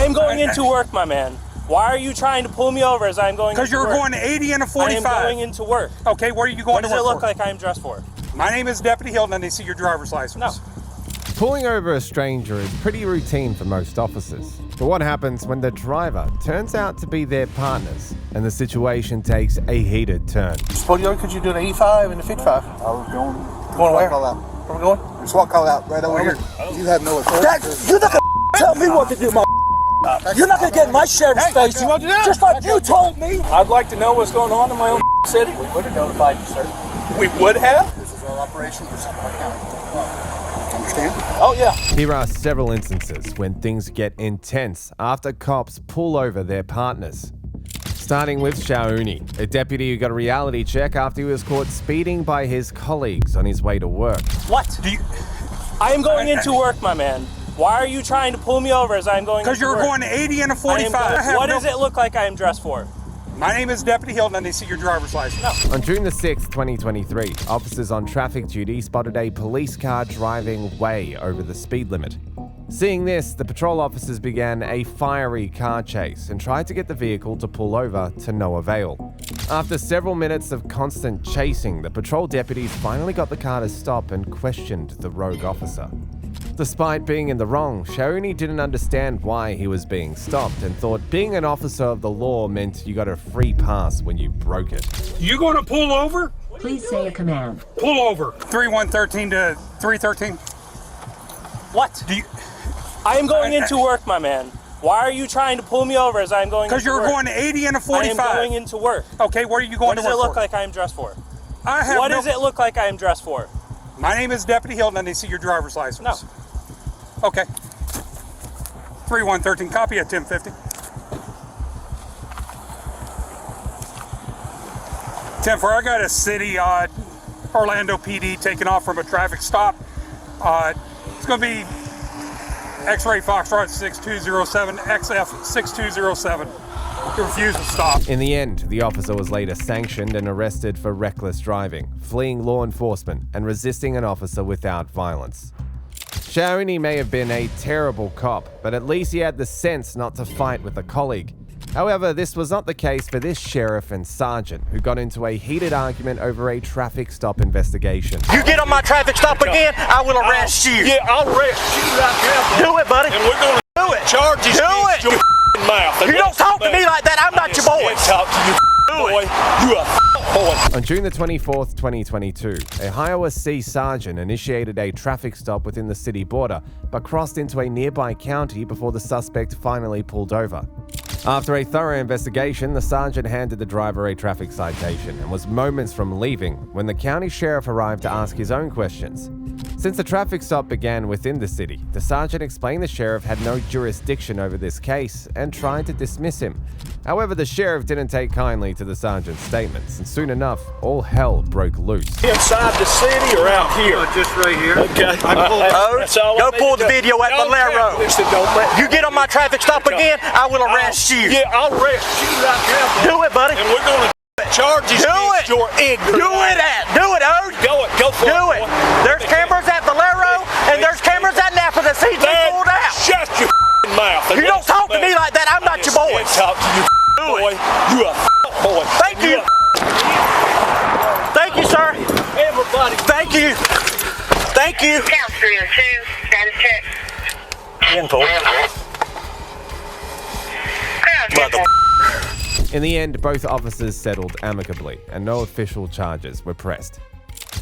am going into work, my man. Why are you trying to pull me over as I'm going into work? Because you're going 80 and a 45. I am going into work. Okay, where are you going to work? What does it look like I am dressed for? My name is Deputy Hilton, and I see your driver's license. No. Pulling over a stranger is pretty routine for most officers. But what happens when the driver turns out to be their partners and the situation takes a heated turn? Pull you over because you do an 85 and a 55. I was going. Going where? Call out. Where we going? SWAT call out right over here. You have no authority. You're not gonna tell me what to do, my. You're not gonna get in my sheriff's face, just like you told me. I'd like to know what's going on in my own city. We would have notified you, sir. We would have? This is our operation for Suffolk County. Understand? Oh, yeah. Here are several instances when things get intense after cops pull over their partners. Starting with Shauni, a deputy who got a reality check after he was caught speeding by his colleagues on his way to work. What? I am going into work, my man. Why are you trying to pull me over as I'm going into work? Because you're going 80 and a 45. What does it look like I am dressed for? My name is Deputy Hilton, and I see your driver's license. No. On June the 6th, 2023, officers on traffic duty spotted a police car driving way over the speed limit. Seeing this, the patrol officers began a fiery car chase and tried to get the vehicle to pull over to no avail. After several minutes of constant chasing, the patrol deputies finally got the car to stop and questioned the rogue officer. Despite being in the wrong, Shauni didn't understand why he was being stopped and thought being an officer of the law meant you got a free pass when you broke it. You going to pull over? Please say a command. Pull over. 3113 to 313. What? I am going into work, my man. Why are you trying to pull me over as I'm going into work? Because you're going 80 and a 45. I am going into work. Okay, where are you going to work? What does it look like I am dressed for? What does it look like I am dressed for? My name is Deputy Hilton, and I see your driver's license. No. Okay. 3113, copy at 1050. 10-4, I got a city, Orlando PD taking off from a traffic stop. It's going to be X-ray Foxtrot 6207, XF 6207. He refused to stop. In the end, the officer was later sanctioned and arrested for reckless driving, fleeing law enforcement, and resisting an officer without violence. Shauni may have been a terrible cop, but at least he had the sense not to fight with a colleague. However, this was not the case for this sheriff and sergeant who got into a heated argument over a traffic stop investigation. You get on my traffic stop again, I will arrest you. Yeah, I'll arrest you right now. Do it, buddy. And we're going to do it. Charge you. Do it. Your mouth. You don't talk to me like that. I'm not your boy. Talk to you, boy. You a boy. On June the 24th, 2022, a Iowa sergeant initiated a traffic stop within the city border, but crossed into a nearby county before the suspect finally pulled over. After a thorough investigation, the sergeant handed the driver a traffic citation and was moments from leaving when the county sheriff arrived to ask his own questions. Since the traffic stop began within the city, the sergeant explained the sheriff had no jurisdiction over this case and tried to dismiss him. However, the sheriff didn't take kindly to the sergeant's statements, and soon enough, all hell broke loose. Inside the city or out here? Just right here. Okay. Go pull the video at Valero. You get on my traffic stop again, I will arrest you. Yeah, I'll arrest you right now. Do it, buddy. And we're going to charge you against your ignorance. Do it, Ode. Go for it. Do it. There's cameras at Valero, and there's cameras at Napa that see you pulled out. Shut your mouth. You don't talk to me like that. I'm not your boy. Talk to you, boy. You a boy. Thank you. Thank you, sir. Everybody. Thank you. Thank you. Count 302, status check. Info. In the end, both officers settled amicably, and no official charges were pressed.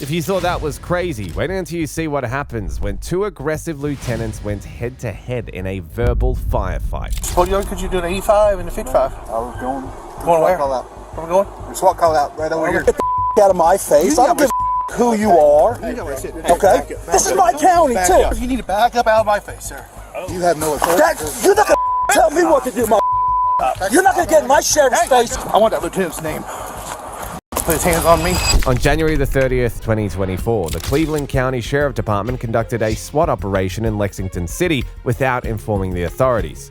If you thought that was crazy, wait until you see what happens when two aggressive lieutenants went head-to-head in a verbal firefight. Pull you over because you do an 85 and a 55. I was going. Going where? Call out. Where we going? SWAT call out right over here. Get the out of my face. I don't give a who you are. Okay? This is my county, too. You need to back up out of my face, sir. You have no authority. You're not going to tell me what to do, my. You're not going to get in my sheriff's face. I want that lieutenant's name. Put his hands on me. On January the 30th, 2024, the Cleveland County Sheriff Department conducted a SWAT operation in Lexington City without informing the authorities.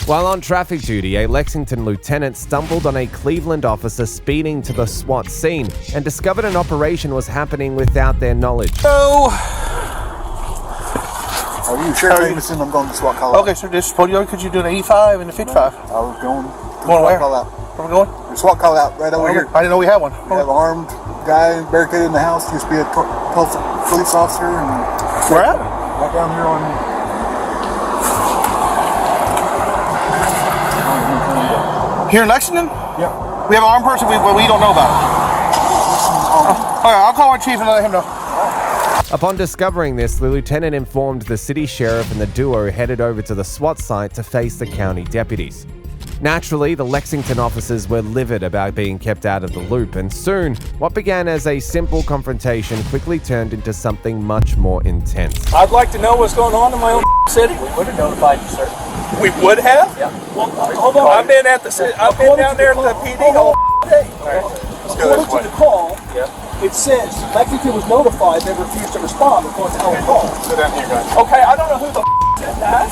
While on traffic duty, a Lexington lieutenant stumbled on a Cleveland officer speeding to the SWAT scene and discovered an operation was happening without their knowledge. So, Are you sure? Jameson, I'm going to SWAT call out. Okay, sir, this is Podiola. Could you do an 85 and a 55? I was going. Going where? Call out. Where we going? The SWAT call out right over here. I didn't know we had one. We have an armed guy barricaded in the house. Used to be a police officer. And Where at? right down here on. Here in Lexington? Yeah. We have an armed person we don't know about. All right, I'll call our chief and let him know. Upon discovering this, the lieutenant informed the city sheriff and the duo headed over to the SWAT site to face the county deputies. Naturally, the Lexington officers were livid about being kept out of the loop, and soon, what began as a simple confrontation quickly turned into something much more intense. I'd like to know what's going on in my own city. We would have notified you, sir. We would have? Yeah. Well, hold on. I've been down there at the PD all day. According to the call, it says Lexington was notified, they refused to respond according to our call. Sit down here, guys. Okay, I don't know who the said that.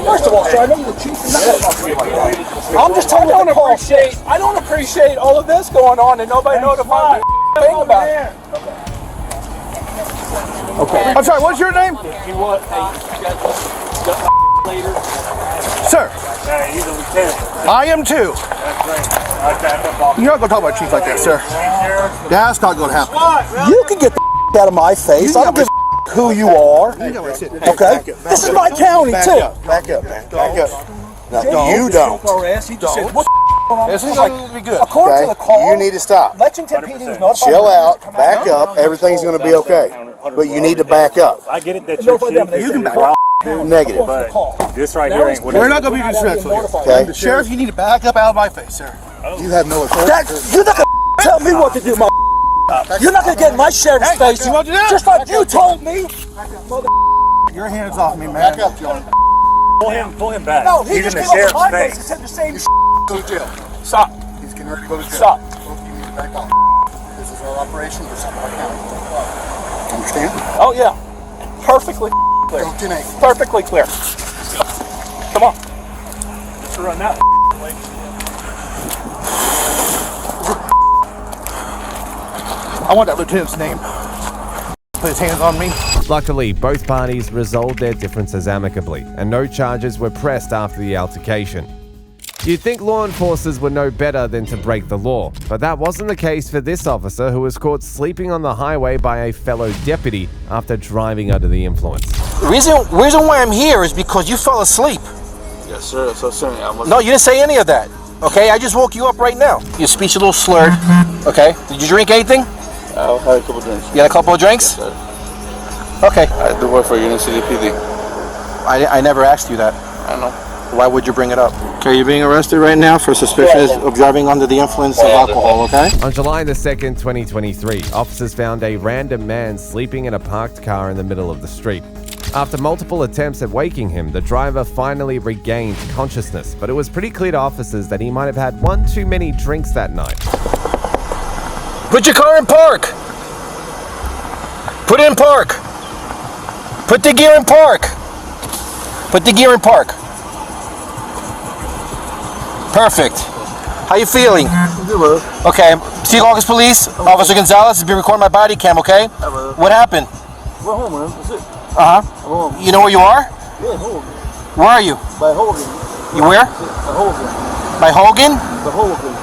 First of all, sir, I know you're the chief. I'm just telling you what the call says. I don't appreciate all of this going on and nobody notified me thing about it. Okay. I'm sorry, what's your name? You want later? Sir. He's a lieutenant. I am too. You're not going to talk about chief like that, sir. That's not going to happen. You can get the out of my face. I don't give a who you are. Okay? This is my county, too. Back up, man. Back up. No, you don't. He just said, what This is going to be good. according to the call, You need to stop. Lexington PD was notified. Chill out. Back up. Everything's going to be okay. But you need to back up. I get it that You can back up. Negative. this right here ain't what We're not going to be disrespectful here. Okay. Sheriff, you need to back up out of my face, sir. You have no authority. You're not going to tell me what to do, You're not going to get in my sheriff's face. you want to do? Just like you told me. Your hands off me, man. Back up, John. Pull him back. No, he He's just in the came up to my sheriff's face and face. said the same Go to jail. Stop. He's getting ready to go to jail. Stop. Both of you need to back off. This is our operation for Sumter County. Understand? Oh, yeah. Perfectly clear. Go 10-8. Perfectly clear. Come on. Let's run that. I want that lieutenant's name. Put his hands on me. Luckily, both parties resolved their differences amicably, and no charges were pressed after the altercation. You'd think law enforcers would know better than to break the law, but that wasn't the case for this officer who was caught sleeping on the highway by a fellow deputy after driving under the influence. The reason why I'm here is because you fell asleep. Yes, sir. So, sir, No, you didn't say any of that. Okay, I just woke you up right now. Your speech a little slurred. Okay, did you drink anything? I had a couple drinks. You had a couple of drinks? Yes, sir. Okay. I do work for Union City PD. I never asked you that. I know. Why would you bring it up? Okay, you're being arrested right now for suspicion of driving under the influence of alcohol, okay? On July the 2nd, 2023, officers found a random man sleeping in a parked car in the middle of the street. After multiple attempts at waking him, the driver finally regained consciousness, but it was pretty clear to officers that he might have had one too many drinks that night. Put your car in park! Put it in park! Put the gear in park! Put the gear in park. Perfect. How you feeling? Okay, Seahawks Police, Officer Gonzalez has been recording my body cam, okay? What happened? We're home, man. That's it. Uh-huh. You know where you are? Yeah, Hogan. Where are you? By Hogan. You where? By Hogan. By Hogan? By Hogan.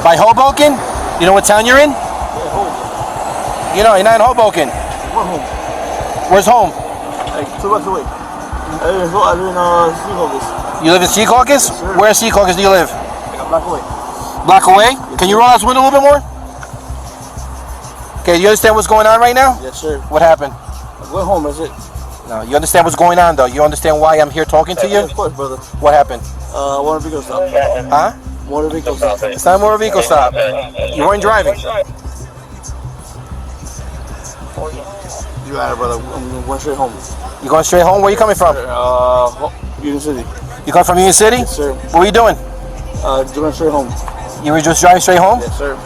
By Hoboken? You know what town you're in? Yeah, Hogan. You know, you're not in Hoboken. We're home. Where's home? Like 2 blocks away. I live in Seahawks. You live in Secaucus? Yes, sir. Where in Secaucus do you live? Like a block away. Block away? Can you roll out this window a little bit more? Okay, you understand what's going on right now? Yes, sir. What happened? I'm going home, that's it. No, you understand what's going on though? You understand why I'm here talking to you? Of course, brother. What happened? Motor vehicle stop. Huh? Motor vehicle stop. It's not a motor vehicle stop. You weren't driving. You got it, brother. I'm going straight home. You going straight home? Where you coming from? Union City. You come from Union City? Yes, sir. What were you doing? Going straight home. You were just driving straight home? Yes, sir.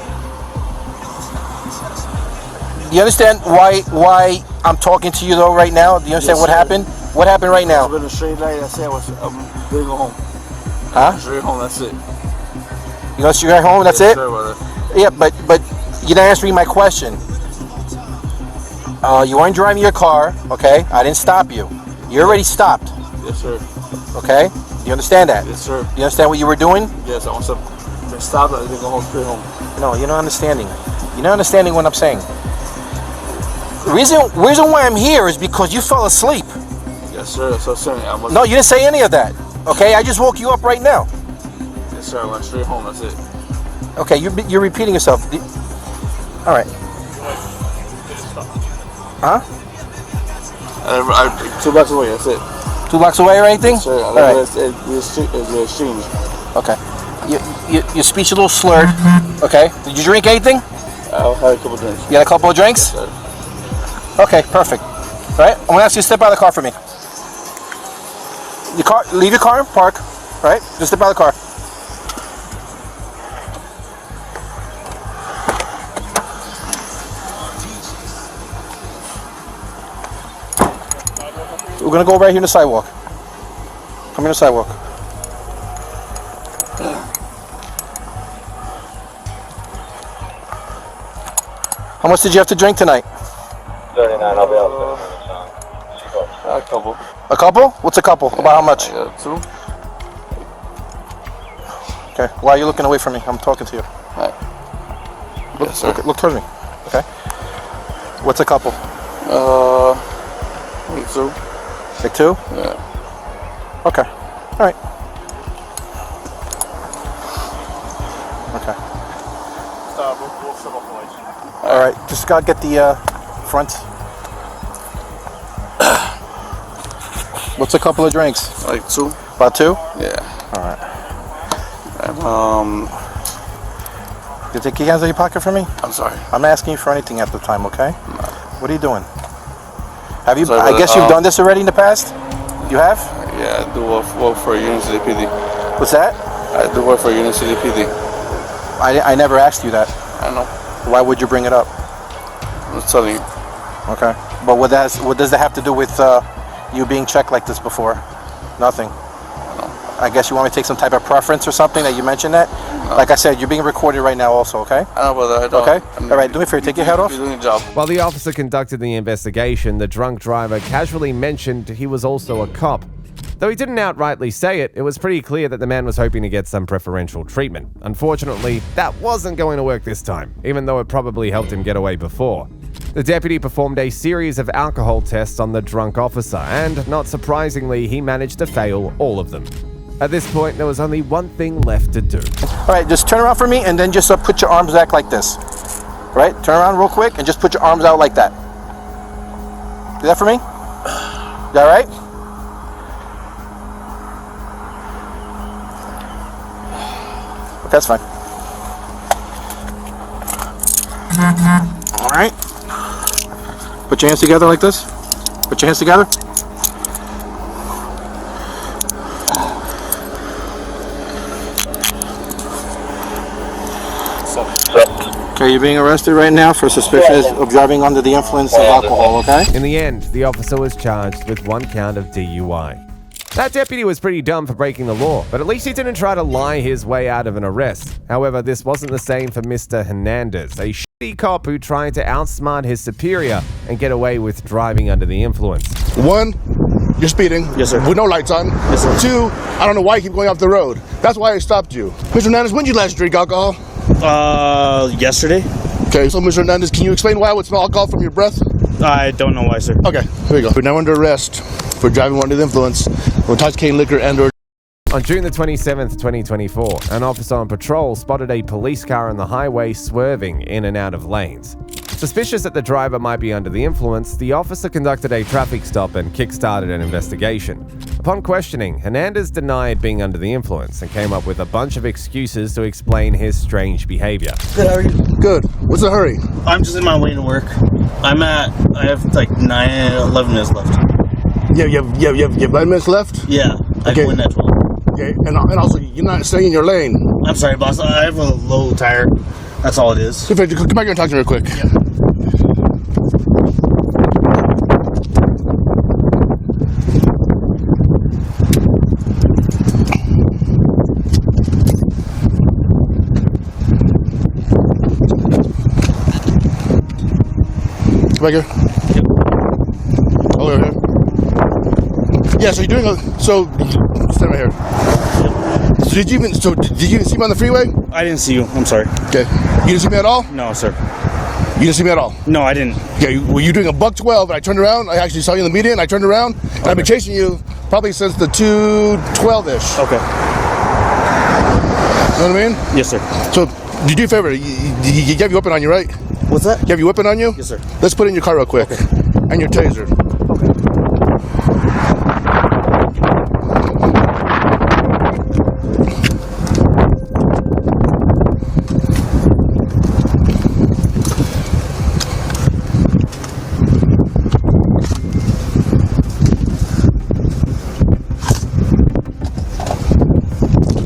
Do you understand why I'm talking to you though right now? Do you understand what happened? What happened right now? I've been a straight night. I said I'm going to go home. Huh? Straight home, that's it. You go straight home, that's Yes, it? sir, brother. Yeah, but you're not answering my question. You weren't driving your car, okay? I didn't stop you. You're already stopped. Yes, sir. Okay? Do you understand that? Yes, sir. Do you understand what you were doing? Yes, I want to stop. I think go home straight home. No, you're not understanding. You're not understanding what I'm saying. The reason why I'm here is because you fell asleep. Yes, sir. So, sir, No, you didn't say any of that. Okay, I just woke you up right now. Yes, sir. I went straight home. That's it. Okay, you're repeating yourself. All right. Huh? 2 blocks away. That's it. 2 blocks away or anything? Yes, sir. All right. It's the exchange. Okay. Your speech a little slurred. Okay. Did you drink anything? I'll have a couple drinks. You had a couple of drinks? Yes, sir. Okay, perfect. All right. I'm gonna ask you to step out of the car for me. Leave your car, park. All right. Just step out of the car. We're gonna go right here on the sidewalk. Come here on the sidewalk. How much did you have to drink tonight? 39. I'll be out. A couple. A couple? What's a couple? About how much? 2. Okay. Why are you looking away from me? I'm talking to you. Alright. Yes, sir. Look towards me. Okay. What's a couple? 2. Like 2? Yeah. Okay. All right. Okay. All right. Just gotta get the front. What's a couple of drinks? Like 2. About 2? Yeah. All right. And, You take your hands out of your pocket for me? I'm sorry. I'm asking you for anything at the time, okay? No. What are you doing? Have you? Sorry, I guess you've done this already in the past? You have? Yeah, I do work for Union City PD. What's that? I do work for Union City PD. I never asked you that. I know. Why would you bring it up? I'm just telling you. Okay. But what does that have to do with you being checked like this before? Nothing. No. I guess you want me to take some type of preference or something that you mentioned that? No. Like I said, you're being recorded right now also, okay? I know, brother. I don't. Okay? All right, do me a favor, take your hat off. You're doing your job. While the officer conducted the investigation, the drunk driver casually mentioned he was also a cop. Though he didn't outrightly say it, it was pretty clear that the man was hoping to get some preferential treatment. Unfortunately, that wasn't going to work this time, even though it probably helped him get away before. The deputy performed a series of alcohol tests on the drunk officer, and not surprisingly, he managed to fail all of them. At this point, there was only one thing left to do. All right, just turn around for me and then just put your arms back like this. All right, turn around real quick and just put your arms out like that. Do that for me? You all right? That's fine. All right. Put your hands together like this. Put your hands together. Okay, you're being arrested right now for suspicion of driving under the influence of alcohol, okay? In the end, the officer was charged with 1 count of DUI. That deputy was pretty dumb for breaking the law, but at least he didn't try to lie his way out of an arrest. However, this wasn't the same for Mr. Hernandez, a shitty cop who tried to outsmart his superior and get away with driving under the influence. 1, you're speeding. Yes, sir. With no lights on. Yes, sir. 2, I don't know why you keep going off the road. That's why I stopped you. Mr. Hernandez, when did you last drink alcohol? Yesterday. Okay, so Mr. Hernandez, can you explain why I would smell alcohol from your breath? I don't know why, sir. Okay, here we go. We're now under arrest for driving under the influence of intoxicating liquor and/or. On June the 27th, 2024, an officer on patrol spotted a police car on the highway swerving in and out of lanes. Suspicious that the driver might be under the influence, the officer conducted a traffic stop and kick-started an investigation. Upon questioning, Hernandez denied being under the influence and came up with a bunch of excuses to explain his strange behavior. Good, how are you? Good. What's the hurry? I'm just in my way to work. I have like 11 minutes left. You have 9 minutes left? Yeah, I Okay. go in at 12. Okay, and also, you're not staying in your lane. I'm sorry, boss. I have a low tire. That's all it is. Come back here and talk to me real quick. Yeah. Come back here. Yep. Over here. Yeah, so you're doing so stand right here. So did you even see me on the freeway? I didn't see you. I'm sorry. Okay. You didn't see me at all? No, sir. You didn't see me at all? No, I didn't. Okay, well, you're doing a $112, and I turned around. I actually saw you in the median. I turned around, and I've been chasing you probably since the 2:12-ish. Okay. You know what I mean? Yes, sir. So, did you do a favor? You have your weapon on you, right? What's that? You have your weapon on you? Yes, sir. Let's put it in your car real quick. Okay. And your taser.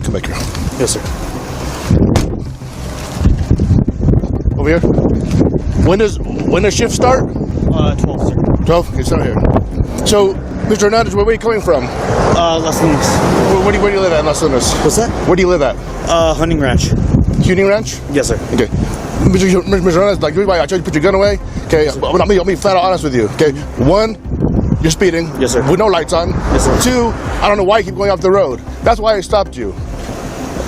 Come back here. Yes, sir. Over here. When does shift start? 12, sir. 12? Okay, start here. So, Mr. Hernandez, where are you coming from? Las Lunas. Where do you live at in Las Lunas? What's that? Where do you live at? Hunting Ranch. Hunting Ranch? Yes, sir. Okay. Mr. Hernandez, like everybody, I told you to put your gun away. Okay, I'll be flat out honest with you. Okay, 1, you're speeding. Yes, sir. With no lights on. Yes, sir. 2, I don't know why you keep going off the road. That's why I stopped you.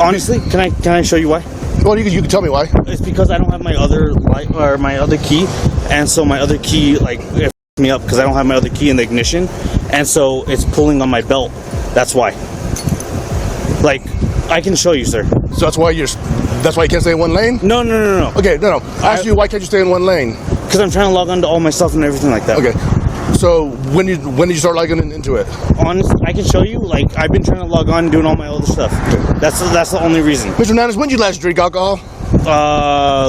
Honestly, can I show you why? Well, you can tell me why. It's because I don't have my other light or my other key, and so my other key it f***ed me up because I don't have my other key in the ignition, and so it's pulling on my belt. That's why. Like, I can show you, sir. So that's why you can't stay in one lane? No. Okay, no. I asked you why can't you stay in one lane? Because I'm trying to log on to all my stuff and everything like that. Okay. So when did you start logging into it? Honestly, I can show you. Like, I've been trying to log on and doing all my other stuff. Okay. That's the only reason. Mr. Hernandez, when did you last drink alcohol?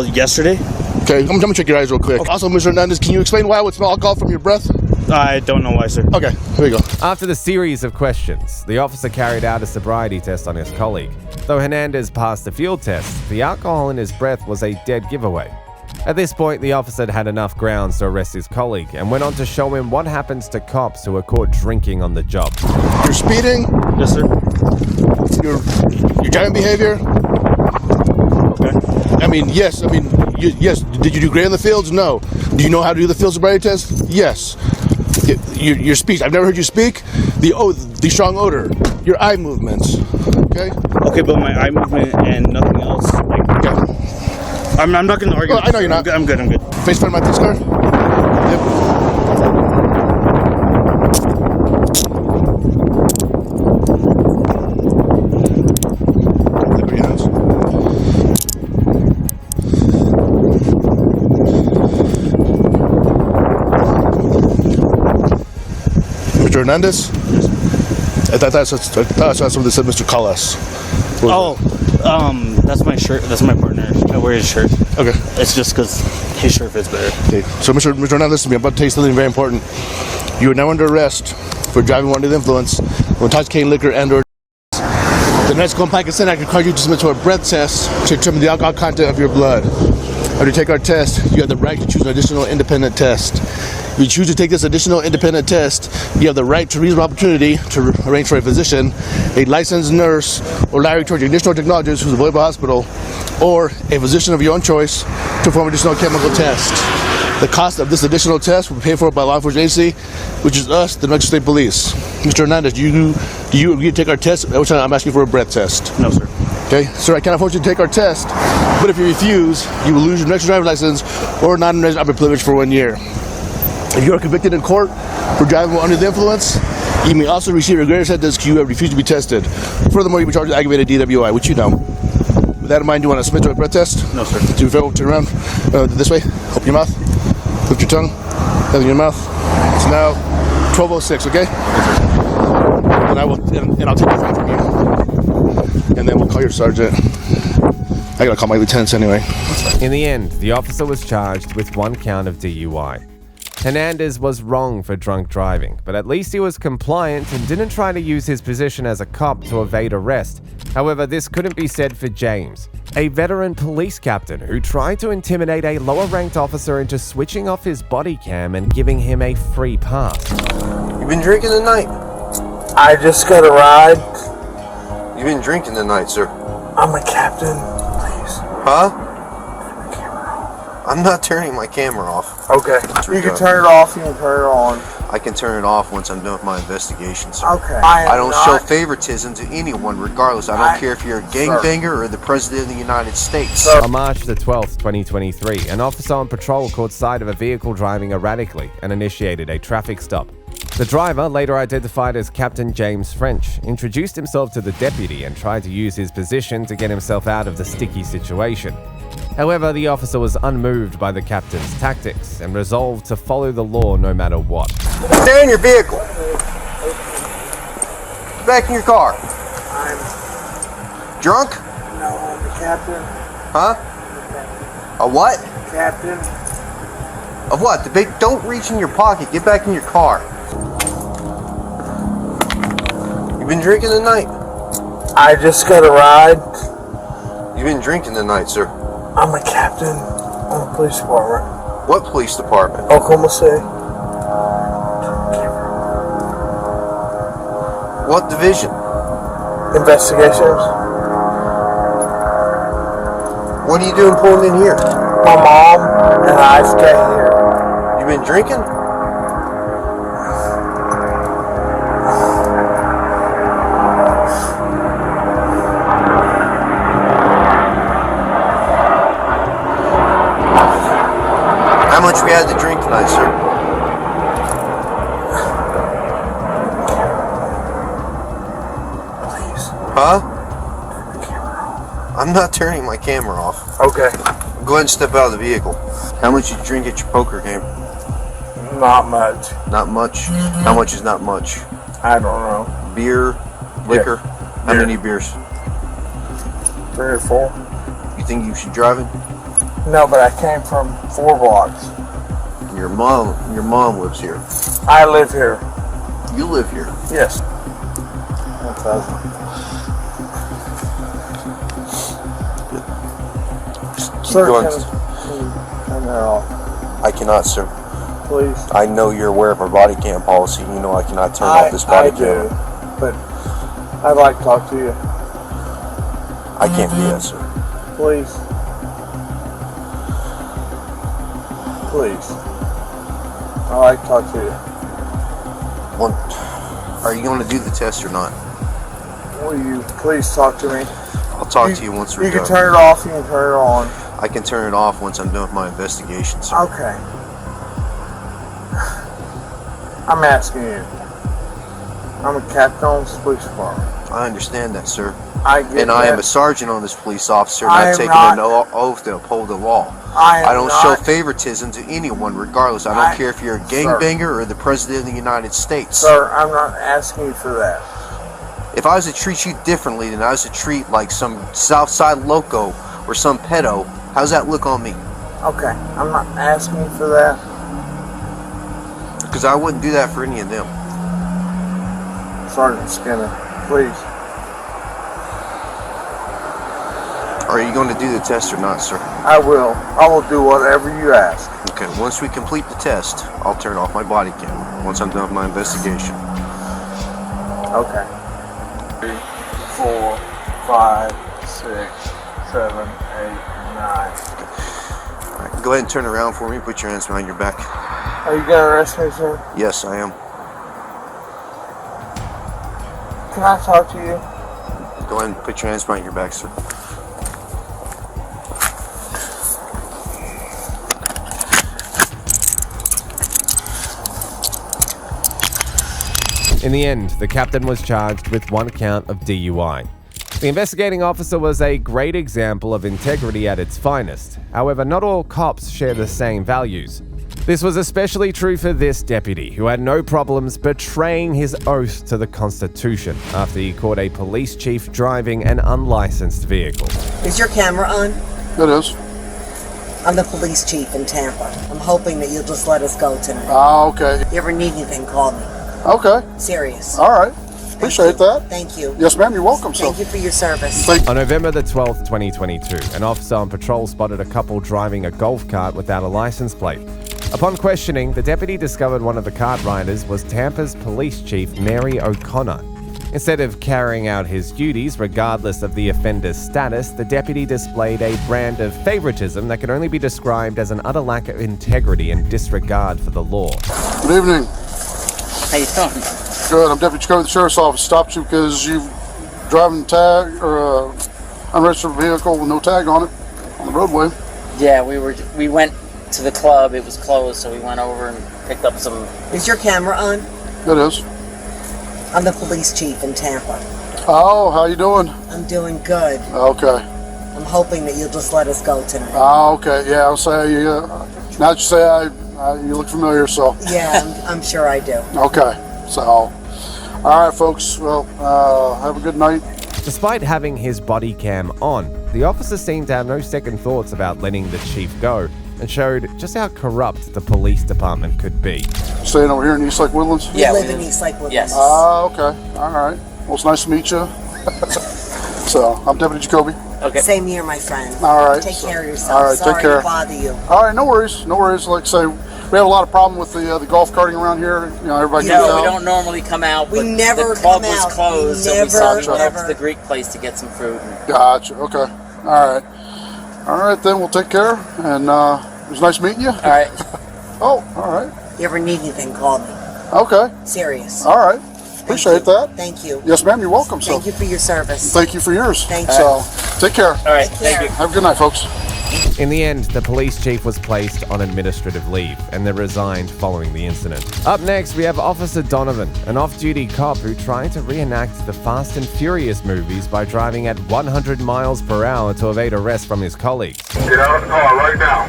Yesterday. Okay, I'm gonna check your eyes real quick. Okay. Also, Mr. Hernandez, can you explain why I would smell alcohol from your breath? I don't know why, sir. Okay, here we go. After the series of questions, the officer carried out a sobriety test on his colleague. Though Hernandez passed the field test, the alcohol in his breath was a dead giveaway. At this point, the officer had enough grounds to arrest his colleague and went on to show him what happens to cops who are caught drinking on the job. You're speeding. Yes, sir. Your driving behavior. Okay. Yes. Yes. Did you do great in the fields? No. Do you know how to do the field sobriety test? Yes. Your speech. I've never heard you speak. The strong odor. Your eye movements. Okay. Okay, but my eye movement and nothing else. Okay. I'm not gonna argue. Oh, I know you're not. I'm good. Face front of my police car. Yep. Look your hands. Mr. Hernandez? I thought that's what they said, Mr. Callas. That's my shirt. That's my partner. I wear his shirt. Okay. It's just because his shirt fits better. Okay. So, Mr. Hernandez, I'm about to tell you something very important. You are now under arrest for driving under the influence of intoxicating liquor and/or. The next Compact Consent Act requires you to submit to a breath test to determine the alcohol content of your blood. After you take our test, you have the right to choose an additional independent test. If you choose to take this additional independent test, you have the right to reasonable opportunity to arrange for a physician, a licensed nurse, or laboratory technician or technologist who's available at the hospital, or a physician of your own choice to perform additional chemical test. The cost of this additional test will be paid for by law enforcement agency, which is us, the New Mexico State Police. Mr. Hernandez, do you agree to take our test? Every time I'm asking for a breath test. No, sir. Okay, sir, I can't afford you to take our test, but if you refuse, you will lose your next driver's license or non-resident operating privilege for 1 year. If you are convicted in court for driving while under the influence, you may also receive a greater sentence because you have refused to be tested. Furthermore, you'll be charged with aggravated DWI, which you know. With that in mind, do you want to submit to a breath test? No, sir. Do you turn around this way? Open your mouth. Lift your tongue. Open your mouth. It's now 12:06. Okay. And I'll take the phone from you, and then we'll call your sergeant. I gotta call my lieutenants anyway. In the end, the officer was charged with 1 count of DUI. Hernandez was wrong for drunk driving, but at least he was compliant and didn't try to use his position as a cop to evade arrest. However, this couldn't be said for James, a veteran police captain who tried to intimidate a lower-ranked officer into switching off his body cam and giving him a free pass. You been drinking tonight? I just got a ride. You been drinking tonight, sir? I'm a captain, please. Huh? I'm not turning my camera off. Okay. You can turn it off, you can turn it on. I can turn it off once I'm done with my investigation, sir. Okay. I don't show favoritism to anyone, regardless. I don't care if you're a gangbanger or the President of the United States. On March the 12th, 2023, an officer on patrol caught sight of a vehicle driving erratically and initiated a traffic stop. The driver, later identified as Captain James French, introduced himself to the deputy and tried to use his position to get himself out of the sticky situation. However, the officer was unmoved by the captain's tactics and resolved to follow the law no matter what. Stay in your vehicle. Get back in your car. I'm Drunk? no, I'm the captain. Huh? A what? Captain. Of what? The big. Don't reach in your pocket. Get back in your car. You've been drinking tonight. I just got a ride. You've been drinking tonight, sir. I'm a captain on the police department. What police department? Oklahoma City. What division? Investigations. What are you doing pulling in here? My mom and I stay here. You been drinking? How much we had to drink tonight, sir? Please. Huh? I'm not turning my camera off. Okay. Go ahead and step out of the vehicle. How much did you drink at your poker game? Not much. Not much? How much is not much? I don't know. Beer? Liquor? How Beer. many beers? 3 or 4. You think you should drive it? No, but I came from 4 blocks. Your mom lives here. I live here. You live here. Yes. Keep Sir, going. can you turn that off, I cannot, sir. please? I know you're aware of our body cam policy. You know I cannot turn off this body I cam. do, but I'd like to talk to you. I can't do that, sir. Please. Please. I'd like to talk to you. Well, are you going to do the test or not? Will you please talk to me? I'll talk to you once we're You done. can turn it off, you can turn it on. I can turn it off once I'm done with my investigation, sir. Okay. I'm asking you. I'm a captain on this police department. I understand that, sir. I get And I am that. a sergeant on this police officer, and I I've am taken not- an oath to uphold the law. I don't show not- favoritism to anyone, regardless. I don't care if you're a gangbanger or the President of the United States. Sir, I'm not asking you for that. If I was to treat you differently than I was to treat like some Southside loco or some pedo, how's that look on me? Okay, I'm not asking you for that. Because I wouldn't do that for any of them. Sergeant Skinner, please. Are you going to do the test or not, sir? I will. I will do whatever you ask. Okay, once we complete the test, I'll turn off my body cam once I'm done with my investigation. Okay. 3, 4, 5, 6, 7, 8, 9. All right, go ahead and turn around for me. Put your hands behind your back. Are you gonna arrest me, sir? Yes, I am. Can I talk to you? Go ahead and put your hands behind your back, sir. In the end, the captain was charged with 1 count of DUI. The investigating officer was a great example of integrity at its finest. However, not all cops share the same values. This was especially true for this deputy, who had no problems betraying his oath to the Constitution after he caught a police chief driving an unlicensed vehicle. Is your camera on? It is. I'm the police chief in Tampa. I'm hoping that you'll just let us go tonight. Okay. If you ever need anything, call me. Okay. Serious. All right. Appreciate that. Thank you. Yes, ma'am. You're welcome, sir. Thank you for your service. On November the 12th, 2022, an officer on patrol spotted a couple driving a golf cart without a license plate. Upon questioning, the deputy discovered one of the cart riders was Tampa's police chief, Mary O'Connor. Instead of carrying out his duties regardless of the offender's status, the deputy displayed a brand of favoritism that can only be described as an utter lack of integrity and disregard for the law. Good evening. How you doing? Good. I'm Deputy Jacoby, the Sheriff's Office. Stopped you because you driving tag or unregistered vehicle with no tag on it on the roadway. Yeah, we went to the club. It was closed, so we went over and picked up some. Is your camera on? It is. I'm the police chief in Tampa. Oh, how you doing? I'm doing good. Okay. I'm hoping that you'll just let us go tonight. Oh, okay. Yeah, I'll say you. Now that you say you look familiar, so. Yeah, I'm sure I do. Okay. So, all right, folks. Well, have a good night. Despite having his body cam on, the officer seemed to have no second thoughts about letting the chief go, and showed just how corrupt the police department could be. Staying over here in East Lake Woodlands? Yeah, we live in East Lake Woodlands. Yes. Okay. All right. Well, it's nice to meet you. So, I'm Deputy Jacoby. Okay. Same here, my friend. All right. Take care of yourself. All right, Sorry take care. to bother you. All right, no worries. No worries. Like I say, we have a lot of problem with the golf carting around here. You know, everybody No, gets out. we don't normally come out. We but never the club come was out. closed, We so we saw we never, went up never. to the Greek place to get some food. Gotcha. Okay. All right. All right, then we'll take care. And it was nice meeting you. All right. Oh, all right. You ever need anything, call me. Okay. Serious. All right. Appreciate that. Thank you. Yes, ma'am. You're welcome. Thank you for your service. Thank you for yours. Thank you. So, take care. All right. Thank you. Have a good night, folks. In the end, the police chief was placed on administrative leave and then resigned following the incident. Up next, we have Officer Donovan, an off-duty cop who tried to reenact the Fast and Furious movies by driving at 100 miles per hour to evade arrest from his colleagues. Get out of the car right now.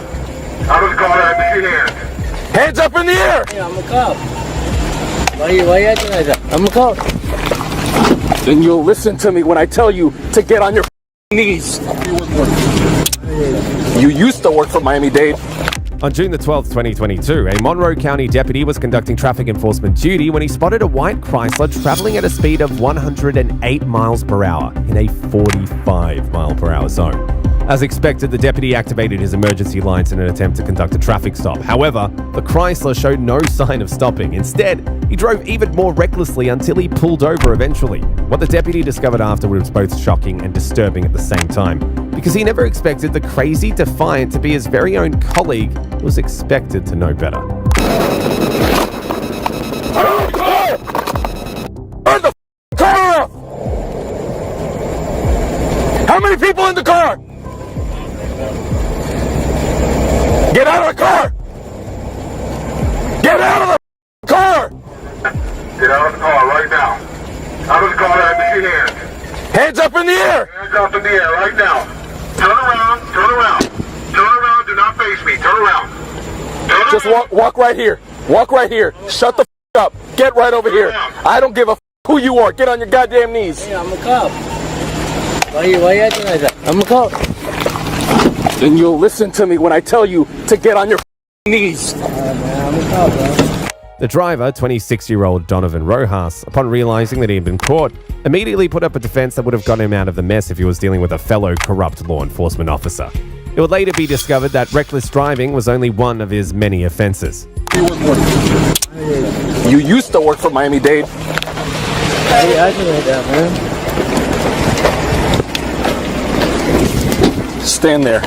Out of the car, have your hands. Hands up in the air! Yeah, I'm a cop. Why you acting like that? I'm a cop. Then you'll listen to me when I tell you to get on your knees. You used to work for Miami-Dade. On June the 12th, 2022, a Monroe County deputy was conducting traffic enforcement duty when he spotted a white Chrysler traveling at a speed of 108 miles per hour in a 45 mile per hour zone. As expected, the deputy activated his emergency lights in an attempt to conduct a traffic stop. However, the Chrysler showed no sign of stopping. Instead, he drove even more recklessly until he pulled over eventually. What the deputy discovered afterward was both shocking and disturbing at the same time, because he never expected the crazy defiant to be his very own colleague who was expected to know better. Turn the car around! How many people in the car? Get out of the car! Get out of the car! Get out of the car right now. Out of the car, have your hands. Hands up in the air! Hands up in the air right now. Turn around, turn around. Turn around, do not face me. Turn around. Just walk right here. Walk right here. Shut the up. Get right over here. I don't give a who you are. Get on your goddamn knees. Yeah, I'm a cop. Why you acting like that? I'm a cop. Then you'll listen to me when I tell you to get on your knees. I'm a cop, bro. The driver, 26-year-old Donovan Rojas, upon realizing that he had been caught, immediately put up a defense that would have gotten him out of the mess if he was dealing with a fellow corrupt law enforcement officer. It would later be discovered that reckless driving was only one of his many offenses. You used to work for Miami-Dade. Why you acting like that, man? Stand there.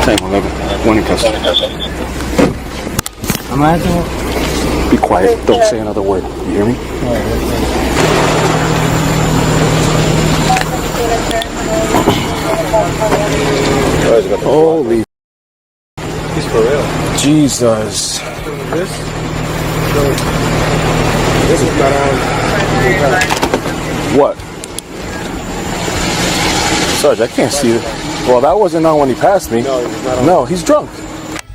10, 11, 1 in custody. I'm acting. Be quiet. Don't say another word. You hear me? Holy. He's for real. Jesus. This is not on. What? Sarge, I can't see it. Well, that wasn't on when he passed me. No, he's not on. No, he's drunk.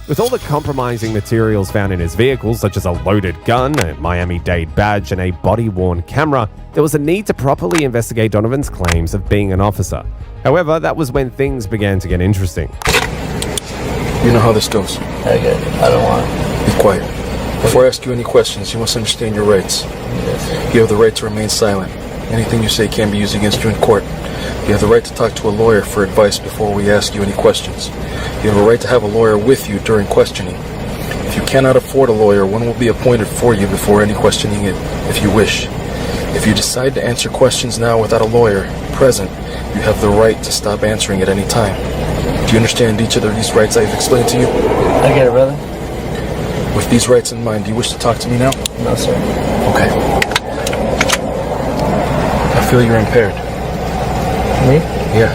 With all the compromising materials found in his vehicle, such as a loaded gun, a Miami-Dade badge, and a body-worn camera, there was a need to properly investigate Donovan's claims of being an officer. However, that was when things began to get interesting. You know how this goes. I don't want to. Be quiet. Before I ask you any questions, you must understand your rights. You have the right to remain silent. Anything you say can be used against you in court. You have the right to talk to a lawyer for advice before we ask you any questions. You have a right to have a lawyer with you during questioning. If you cannot afford a lawyer, one will be appointed for you before any questioning if you wish. If you decide to answer questions now without a lawyer present, you have the right to stop answering at any time. Do you understand each of these rights I've explained to you? I get it, brother. With these rights in mind, do you wish to talk to me now? No, sir. Okay. I feel you're impaired. Me? Yeah.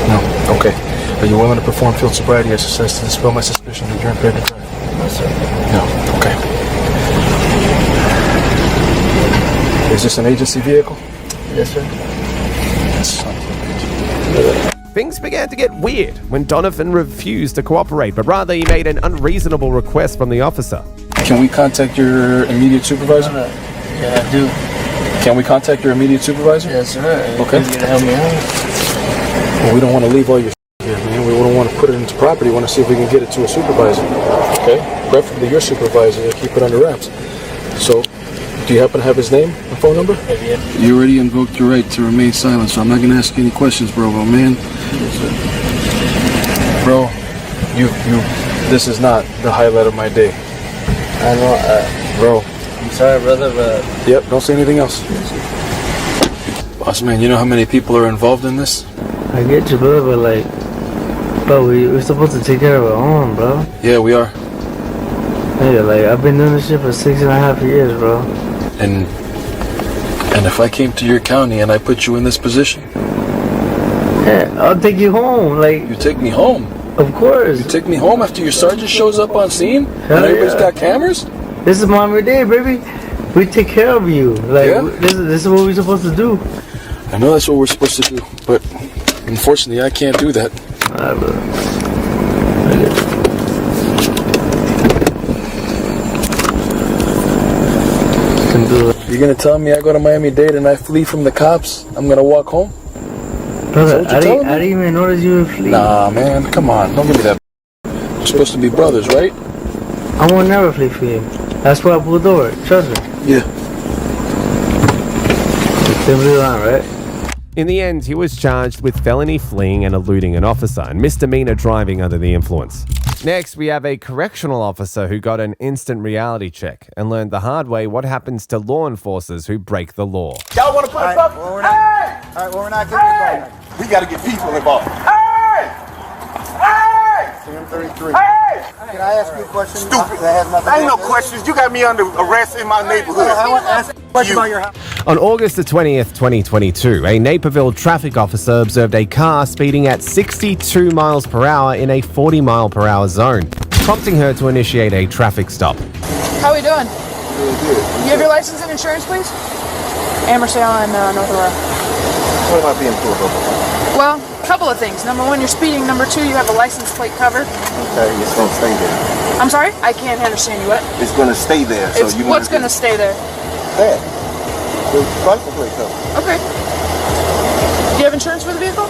No. Okay. Are you willing to perform field sobriety exercise to dispel my suspicion that you're impaired to drive? No, sir. No. Okay. Is this an agency vehicle? Yes, sir. Things began to get weird when Donovan refused to cooperate, but rather he made an unreasonable request from the officer. Can we contact your immediate supervisor? Yeah, I do. Can we contact your immediate supervisor? Yes, sir. Okay. You to help me out. Well, we don't want to leave all your here, man. We don't want to put it into property. We want to see if we can get it to a supervisor. Okay? Preferably your supervisor to keep it under wraps. So, do you happen to have his name and phone number? Yeah. You already invoked your right to remain silent, so I'm not going to ask you any questions, bro, man. Bro, this is not the highlight of my day. I know, bro. I'm sorry, brother, but... Yep, don't say anything else. Boss man, you know how many people are involved in this? I get you, brother, but like... Bro, we're supposed to take care of our own, bro. Yeah, we are. Yeah, like, I've been doing this shit for 6.5 years, bro. And if I came to your county and I put you in this position? Yeah, I'll take you home, like... You take me home? Of course. You take me home after your sergeant shows up on scene? Hell and everybody's yeah. got cameras? This is Mommy Day, baby. We take care of you. Like, yeah? this is what we're supposed to do. I know that's what we're supposed to do, but unfortunately I can't do that. Alright, brother. You're gonna tell me I go to Miami-Dade and I flee from the cops? I'm gonna walk home? Brother, I didn't even notice you were fleeing. Nah, man, come on. Don't give me that. We're supposed to be brothers, right? I won't never flee for you. That's why I pulled over. Trust me. Yeah. Simply line, right? In the end, he was charged with felony fleeing and eluding an officer and misdemeanor driving under the influence. Next, we have a correctional officer who got an instant reality check and learned the hard way what happens to law enforcers who break the law. Y'all want to put us up? Hey! All right, well, we're not getting involved. We got to get people involved. Hey! Hey! 733. Hey! Can I ask you a question? Stupid. That has nothing ain't no questions. You got me under arrest in my neighborhood. I want to ask a question about your house. On August the 20th, 2022, a Naperville traffic officer observed a car speeding at 62 miles per hour in a 40 mile per hour zone, prompting her to initiate a traffic stop. How are we doing? Really good. You have your license and insurance, please? Ambersale and North Aurora. What am I being pulled over? Well, a couple of things. Number one, you're speeding. Number two, you have a license plate cover. Okay, it's going to stay there. I'm sorry? I can't understand you. What? It's going to stay there. So you what's going to stay there? That. The license plate cover. Okay. Do you have insurance for the vehicle?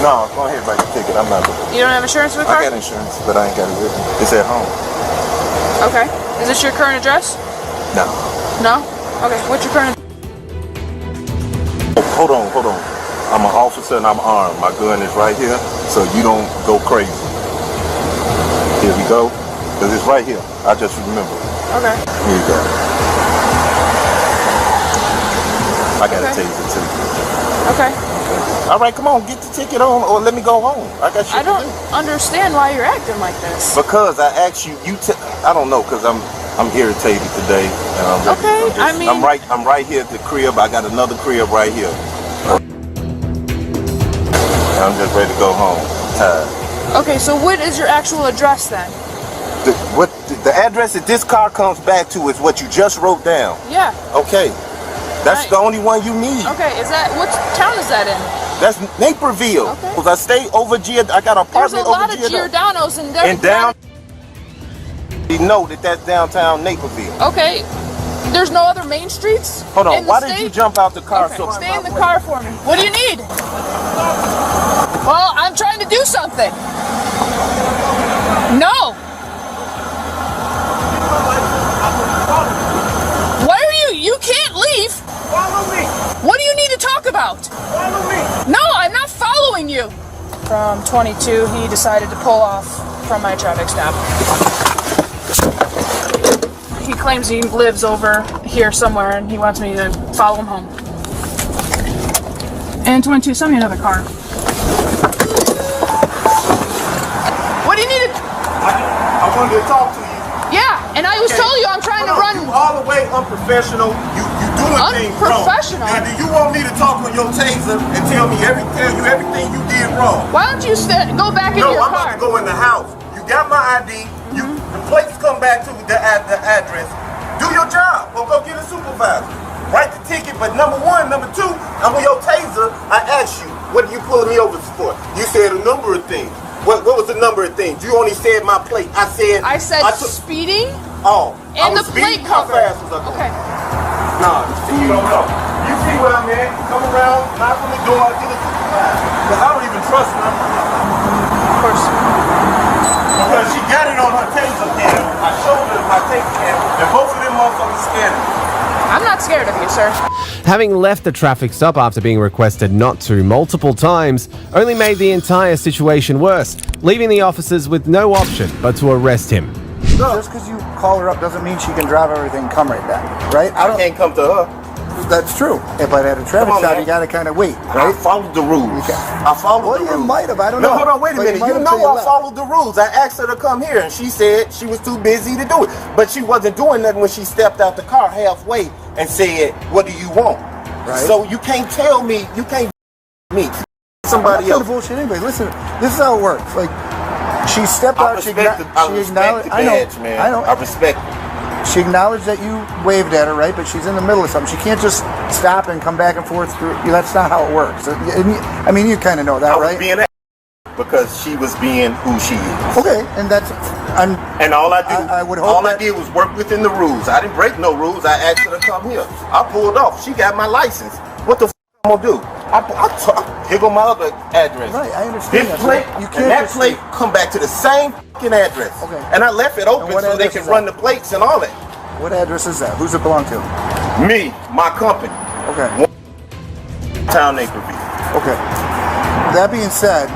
No, go ahead, write the ticket. I'm not looking. You don't have insurance for the car? I got insurance, but I ain't got it with me. It's at home. Okay. Is this your current address? No. No? Okay. What's your current? Oh, hold on. I'm an officer and I'm armed. My gun is right here, so you don't go crazy. Here we go. Because it's right here. I just remember. Okay. Here you go. I got a taser too. Okay. All right, come on, get the ticket on, or let me go home. I got shit I don't understand why you're acting like this. Because I asked you. I don't know, because I'm irritated today. And I'm right here at the crib. I got another crib right here. And I'm just ready to go home. I'm tired. Okay, so what is your actual address then? The address that this car comes back to is what you just wrote down. Yeah. Okay. That's the only one you need. Okay, what town is that in? That's Naperville. Okay. Because I stay over I got an apartment over There's a lot of Giordano's in there. And down. You know that's downtown Naperville. Okay. There's no other main streets? Hold on. Why did you jump out the car? Okay. Stay in the car for me. What do you need? Well, I'm trying to do something. No. Why are you? You can't leave. Follow me. What do you need to talk about? Follow me. No, I'm not following you. From 22, he decided to pull off from my traffic stop. He claims he lives over here somewhere and he wants me to Follow him home. And 22, send me another car. What do you need? I wanted to talk to you. Yeah, and I was telling you I'm trying to run. You all the way unprofessional. You doing things wrong. Unprofessional? Now, do you want me to talk on your taser and tell you everything you did wrong? Why don't you go back into your I'm car? about to go in the house. You got my ID. The plates come back to the address. Do your job or go get a supervisor. Write the ticket, but number one, number two, I'm on your taser. I asked you, what are you pulling me over for? You said a number of things. What was the number of things? You only said my plate. I said speeding. Oh. And the plate cover. How fast was I going? Okay. Nah, you don't know. You see where I'm at? Come around, knock on the door, get a supervisor. Because I don't even trust her. Of course. Because she got it on her taser cam. I showed her my taser cam, and both of them motherfuckers scared me. I'm not scared of you, sir. Having left the traffic stop after being requested not to multiple times only made the entire situation worse, leaving the officers with no option but to arrest him. Just because you call her up doesn't mean she can drive everything and come right back, right? I can't come to her. That's true. But at a traffic stop, you got to kind of wait, right? I followed the rules. I followed the rules. You might have. I don't know. No, hold on. Wait a minute. You know I followed the rules. I asked her to come here, and she said she was too busy to do it. But she wasn't doing nothing when she stepped out the car halfway and said, "What do you want?" Right. So you can't tell me. You can't me. Somebody else. Bullshit anyway. Listen, this is how it works. Like she stepped out. She acknowledged. I know. I respect it. She acknowledged that you waved at her, right? But she's in the middle of something. She can't just stop and come back and forth through. That's not how it works. I mean, you kind of know that, right? Being because she was being who she is. Okay, and that's. And all I do, I would hope all I did was work within the rules. I didn't break no rules. I asked her to come here. I pulled off. She got my license. What the f I'm gonna do? Here go my other address. Right, I understand. This plate, and that plate come back to the same fucking address. Okay. And I left it open so they can run the plates and all that. What address is that? Who's it belong to? Me, my company. Okay. Town Naperville. Okay. That being said,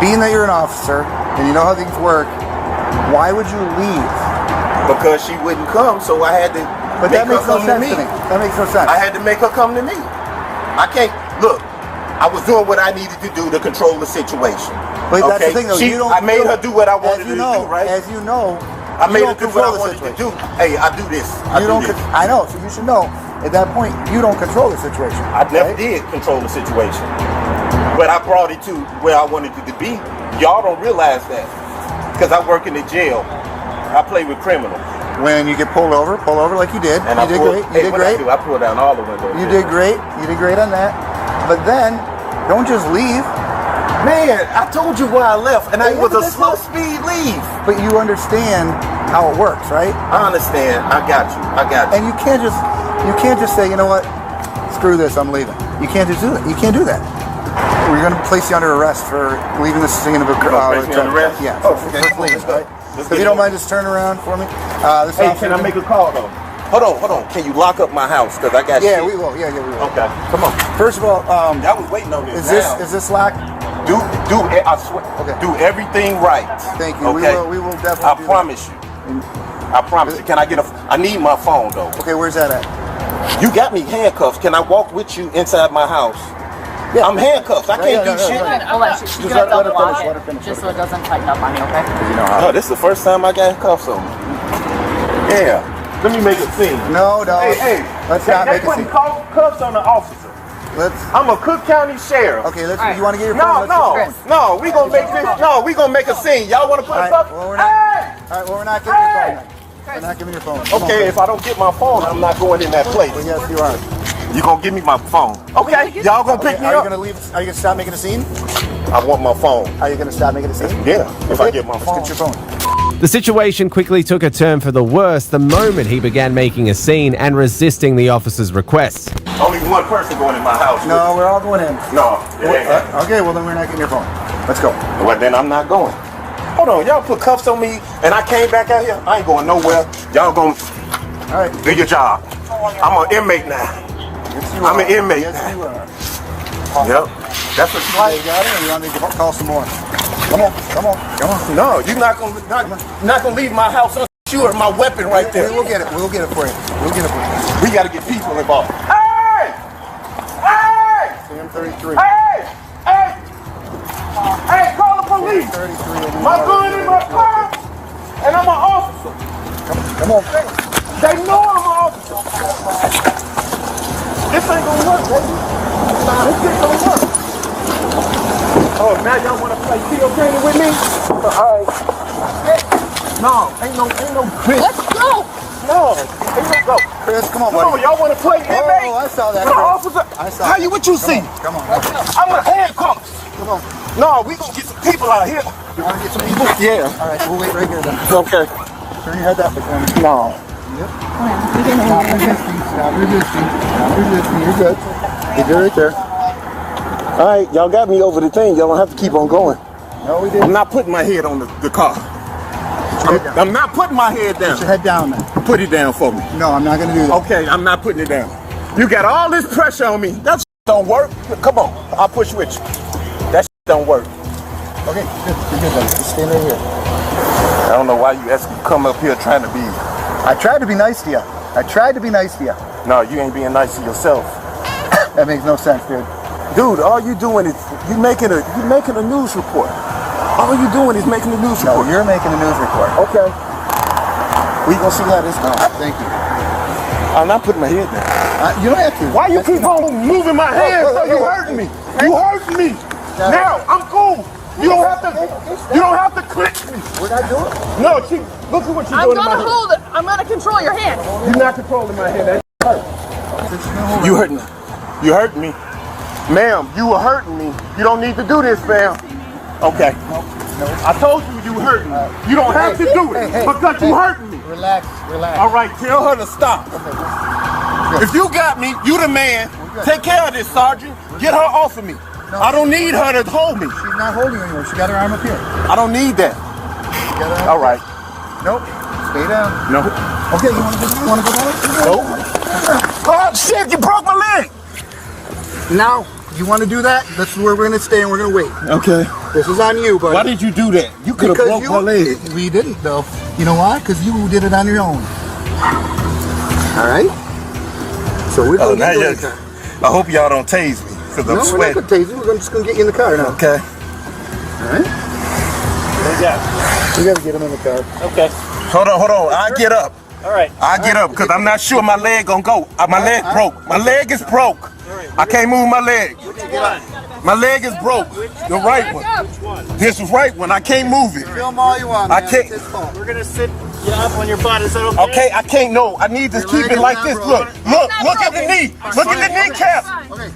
being that you're an officer and you know how things work, why would you leave? Because she wouldn't come, so I had to But make that her makes no come sense to me. That makes no sense. I had to make her come to me. I can't, look, I was doing what I needed to do to control the situation. But that's the thing though, I made her do what I wanted her to do, right? As you know, I made her do what I wanted to do. Hey, I do this. I know, so you should know. At that point, you don't control the situation. I never did control the situation. But I brought it to where I wanted it to be. Y'all don't realize that. Because I work in the jail. I play with criminals. When you get pulled over like you did. And you did great. You did great. I pulled down all the windows. You did great. You did great on that. But then, don't just leave. Man, I told you why I left, and it was a slow speed leave. But you understand how it works, right? I understand. I got you. And you can't just say, you know what, screw this, I'm leaving. You can't just do that. You can't do that. We're going to place you under arrest for leaving this scene of a place me under arrest? Yeah. Oh, okay. Please, right? If you don't mind, just turn around for me. Hey, can I make a call though? Hold on. Can you lock up my house? Because I got we will. Yeah, we will. Okay, come on. First of all, I was waiting on this. Is this locked? I swear. Okay. Do everything right. Thank you. Okay. We will definitely. I promise you. I promise you. Can I get I need my phone though. Okay, where's that at? You got me handcuffed. Can I walk with you inside my house? Yeah, I'm handcuffed. I can't do shit. She's gonna double lock it, just so it doesn't tighten up on you, okay? No, this is the first time I got cuffs on me. Yeah. Let me make a scene. No. Hey. Let's not make a scene. Cuffs on the officer. I'm a Cook County sheriff. Okay, you want to get your phone? No. We gonna make this. No, we gonna make a scene. Y'all want to put a cuff? Well, we're not giving your phone. We're not giving your phone. Okay, if I don't get my phone, I'm not going in that place. Well, yes, you are. You gonna give me my phone? Okay. Y'all gonna pick me up? Are you gonna leave? Are you gonna stop making a scene? I want my phone. Are you gonna stop making a scene? Yeah. If I get my phone. Let's get your phone. The situation quickly took a turn for the worse the moment he began making a scene and resisting the officer's requests. Only one person going in my house. No, we're all going in. No. Okay, well then we're not getting your phone. Let's go. Well then I'm not going. Hold on, y'all put cuffs on me and I came back out here. I ain't going nowhere. Y'all gonna do your job. I'm an inmate now. I'm an inmate. Yes, you are. Yep. That's what you like. You got it, or you want me to call some more? Come on. No, you're not gonna leave my house unsure. My weapon right there. We'll get it. We'll get it for you. We gotta get people involved. Hey! 33. Hey! Hey! Hey, call the police! My gun in my car, and I'm an officer. Come on. They know I'm an officer. This ain't gonna work, baby. This shit gonna work. Oh, now y'all wanna play field training with me? All right. No, ain't no Chris. Let's go. No, ain't no go. Chris, come on, Come buddy. on, y'all wanna play inmate? Oh, I saw that, The Chris. officer. I saw How that. you? What you see? Come on. I'm a handcuffs. Come on. No, we gonna get some people out here. You want to get some people? Yeah. All right, we'll wait right here then. Okay. Turn your head that way for me. No. Yep. Stop resisting. Stop resisting. Stop resisting. You're good. You're good right there. All right, y'all got me over the thing. Y'all don't have to keep on going. No, we didn't. I'm not putting my head on the car. I'm not putting my head down. Put your head down, man. Put it down for me. No, I'm not going to do that. Okay, I'm not putting it down. You got all this pressure on me. That don't work. Come on, I'll push with you. That don't work. Okay, good. You're good, buddy. Just stand right here. I don't know why you asked me to come up here trying to be. I tried to be nice to you. I tried to be nice to you. No, you ain't being nice to yourself. That makes no sense, dude. Dude, all you doing is you making a news report. All you doing is making a news report. No, you're making a news report. Okay. We gonna see how this goes. Thank you. I'm not putting my head down. You don't have to. Why you keep on moving my hands? So you hurting me. You hurting me. Now I'm cool. You don't have to. You don't have to click me. We're not doing it. No, look at what you're I'm doing in my gonna hand. hold it. I'm gonna control your hand. You're not controlling my hand. That hurt. You hurting me. You hurting me. Ma'am, you were hurting me. You don't need to do this, ma'am. Okay. No. I told you you hurting me. You don't have to do it because you hurting me. Relax, relax. All right, tell her to stop. Okay. If you got me, you the man. Take care of this, Sergeant. Get her off of me. No. I don't need her to hold me. She's not holding you anymore. She got her arm up here. I don't need that. She got her arm All right. Nope. Stay down. No. Okay, you want to go down? Nope. Oh, shit, you broke my leg. Now, you want to do that? That's where we're going to stay and we're going to wait. Okay. This is on you, buddy. Why did you do that? You could have broke my leg. We didn't, though. You know why? Because you did it on your own. All right? So we're going to get you in the car. I hope y'all don't tase me because I'm No, we're not sweating. going to tase you. We're just going to get you in the car now. Okay. All right? We got to get him in the car. Okay. Hold on. I get up. All right. I get up because I'm not sure my leg gonna go. My leg broke. My leg is broke. I can't move my leg. My leg is broke. The right one. This is right one. I can't move it. Film all you want, I man. can't. It's his fault. We're gonna sit you up on your butt. Is that okay? Okay, I can't. No, I need to keep it like this. Look at the knee. Look at the kneecap. Okay.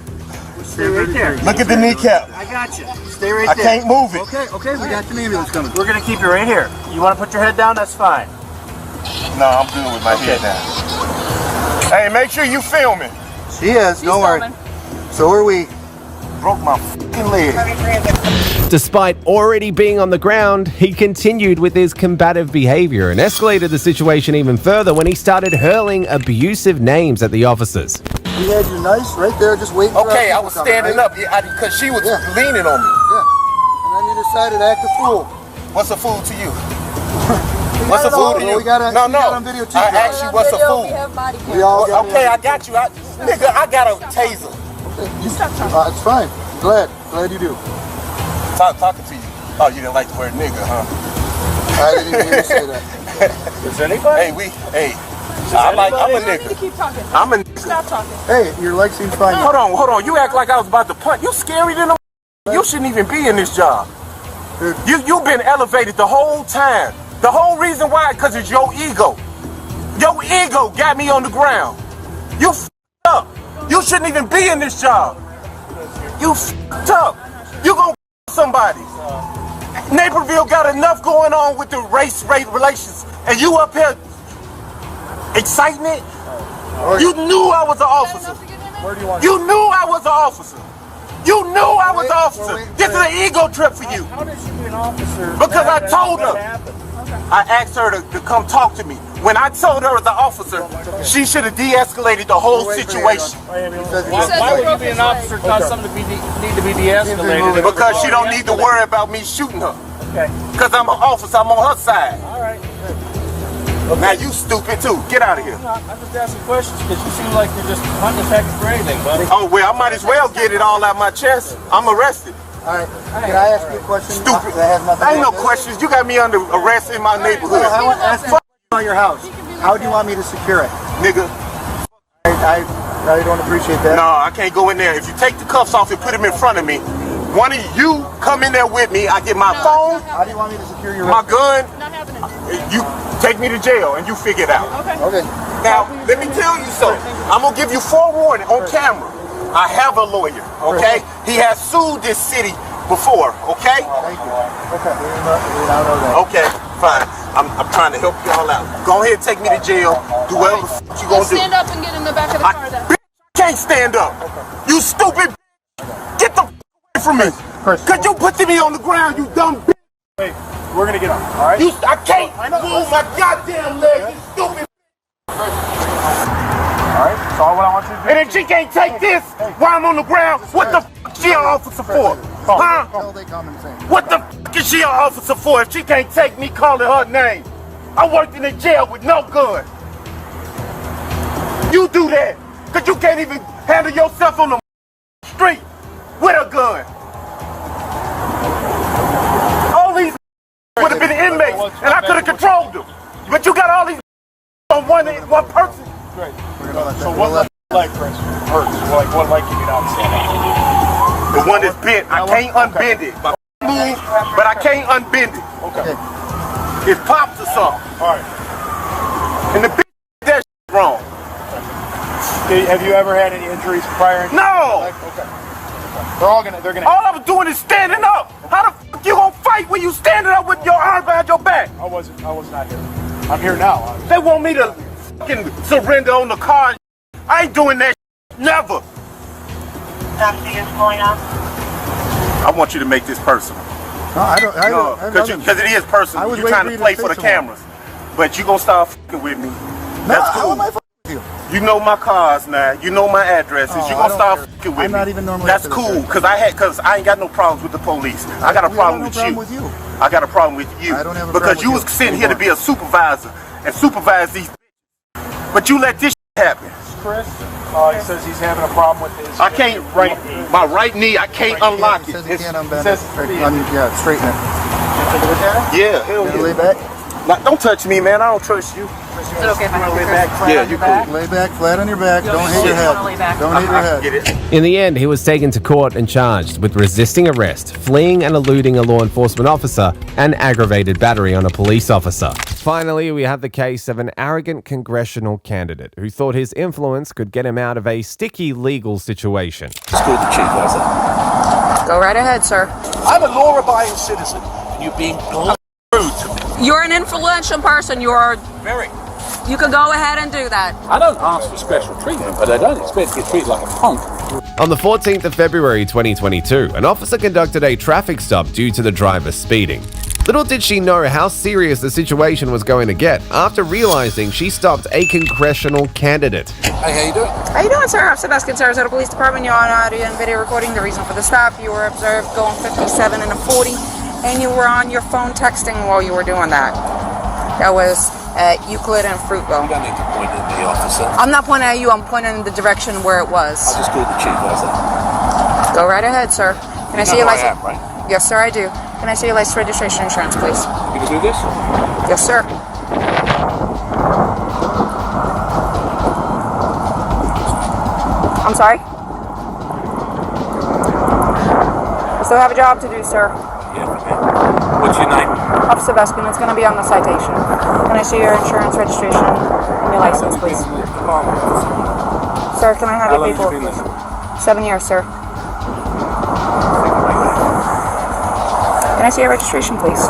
Stay right there. Look at the kneecap. I got you. Stay right I there. can't move it. Okay, we got your ambulance coming. We're gonna keep you right here. You want to put your head down? That's fine. No, I'm good with my head down. Hey, make sure you film it. She is. Don't worry. So are we. Broke my fucking leg. Despite already being on the ground, he continued with his combative behavior and escalated the situation even further when he started hurling abusive names at the officers. We had you nice right there, just waiting for Okay, us I to was come, standing right? up because she was leaning on me. Yeah. And then you decided to act a fool. What's a fool to you? What's a fool to you? We got on video too. I asked you what's a fool. We all got Okay, I got you. Nigga, I got a taser. It's fine. Glad you do. Talking to you. Oh, you didn't like the word nigga, huh? I didn't even hear you say that. Is there anybody? I'm a nigga. Keep talking. I'm a nigga. Stop talking. Hey, your leg seems fine. Hold on. You act like I was about to punch. You scary than a. You shouldn't even be in this job. You've been elevated the whole time. The whole reason why, because it's your ego. Your ego got me on the ground. You f***ed up. You shouldn't even be in this job. You f***ed up. You gonna somebody. Naperville got enough going on with the race relations, and you up here exciting it? You knew I was an officer. You knew I was an officer. You knew I was an officer. This is an ego trip for you. How did she be an officer? Because I told her. I asked her to come talk to me. When I told her as an officer, she should have de-escalated the whole situation. Why would you be an officer cause something need to be de-escalated? Because she don't need to worry about me shooting her. Okay. Because I'm an officer, I'm on her side. All right. Now you stupid too. Get out of here. I'm just asking questions because you seem like you're just hunting attacking for anything, buddy. Oh, well, I might as well get it all out my chest. I'm arrested. All right. Can I ask you a question? Stupid. That has nothing. Ain't no questions. You got me under arrest in my neighborhood. I want to ask you about your house. How do you want me to secure it? Nigga. I don't appreciate that. No, I can't go in there. If you take the cuffs off and put them in front of me, one of you come in there with me. I get my phone. How do you want me to secure your my gun? Not happening. You take me to jail and you figure it out. Okay. Now, let me tell you something. I'm going to give you forewarning on camera. I have a lawyer, okay? He has sued this city before, okay? Thank you. Okay. We don't know that. Okay, fine. I'm trying to help you all out. Go ahead and take me to jail. Do whatever the f you gonna do. Stand up and get in the back of the car then. I can't stand up. You stupid Get the f away from me. Could you put me on the ground, you dumb bitch? Wait, we're gonna get on, alright? I can't move my goddamn leg, you stupid. Alright, that's all what I want you to do. And if she can't take this while I'm on the ground, what the f is she an officer for? Huh? What the f is she an officer for if she can't take me calling her name? I worked in the jail with no gun. You do that, because you can't even handle yourself on the street with a gun. All these would have been inmates, and I could have controlled them. But you got all these on one person. Great. So what leg, Chris? Hurts. Like what leg can you not stand on? The one that's bent, I can't unbend it. My move, but I can't unbend it. Okay. It pops or something. All right. And the bitch that wrong. Okay, have you ever had any injuries prior? No. Okay. They're gonna. All I was doing is standing up. How the fuck you gonna fight when you standing up with your arm behind your back? I was not here. I'm here now. They want me to fucking surrender on the car. I ain't doing that never. Something is going on. I want you to make this personal. No, I don't. Because it is personal. You're trying to play for the cameras. But you gonna start fucking with me. That's cool. How am I fucking with you? You know my cars now. You know my addresses. You gonna start fucking with me. I'm not even normally. That's cool. Because I ain't got no problems with the police. I got a problem with you. I got a problem with you. I don't have a because problem you with was you. sitting here to be a supervisor and supervise these. But you let this happen. Chris, he says he's having a problem with his. I can't right knee. My right knee. I can't unlock it. He says he can't unbend it. Yeah, straighten it. Yeah, hell yeah. Lay back. Now, don't touch me, man. I don't trust you. Is it okay if I lay back? Yeah, you cool. Lay back, flat on your back. Don't hit your head. Don't hit your head. Get it. In the end, he was taken to court and charged with resisting arrest, fleeing and eluding a law enforcement officer, and aggravated battery on a police officer. Finally, we have the case of an arrogant congressional candidate who thought his influence could get him out of a sticky legal situation. Let's go to the chief, how's that? Go right ahead, sir. I'm a law-abiding citizen, and you're being rude to me. You're an influential person. You're. Very. You can go ahead and do that. I don't ask for special treatment, but I don't expect to get treated like a punk. On the 14th of February 2022, an officer conducted a traffic stop due to the driver speeding. Little did she know how serious the situation was going to get after realizing she stopped a congressional candidate. Hey, how you doing? How you doing, sir? I'm Sebastian, Sarasota Police Department. You're on audio and video recording. The reason for the stop: you were observed going 57 and a 40, and you were on your phone texting while you were doing that. That was at Euclid and Fruitville. You don't need to point at me, officer. I'm not pointing at you. I'm pointing in the direction where it was. I'll just go to the chief, how's that? Go right ahead, sir. Can I see your license? Right? Yes, sir, I do. Can I see your license, registration, insurance, please? You can do this? Yes, sir. I'm sorry? I still have a job to do, sir. Yeah, okay. What's your name? Officer Vespin, it's going to be on the citation. Can I see your insurance, registration, and your license, please? Sir, can I have your paperwork, please? 7 years, sir. Can I see your registration, please?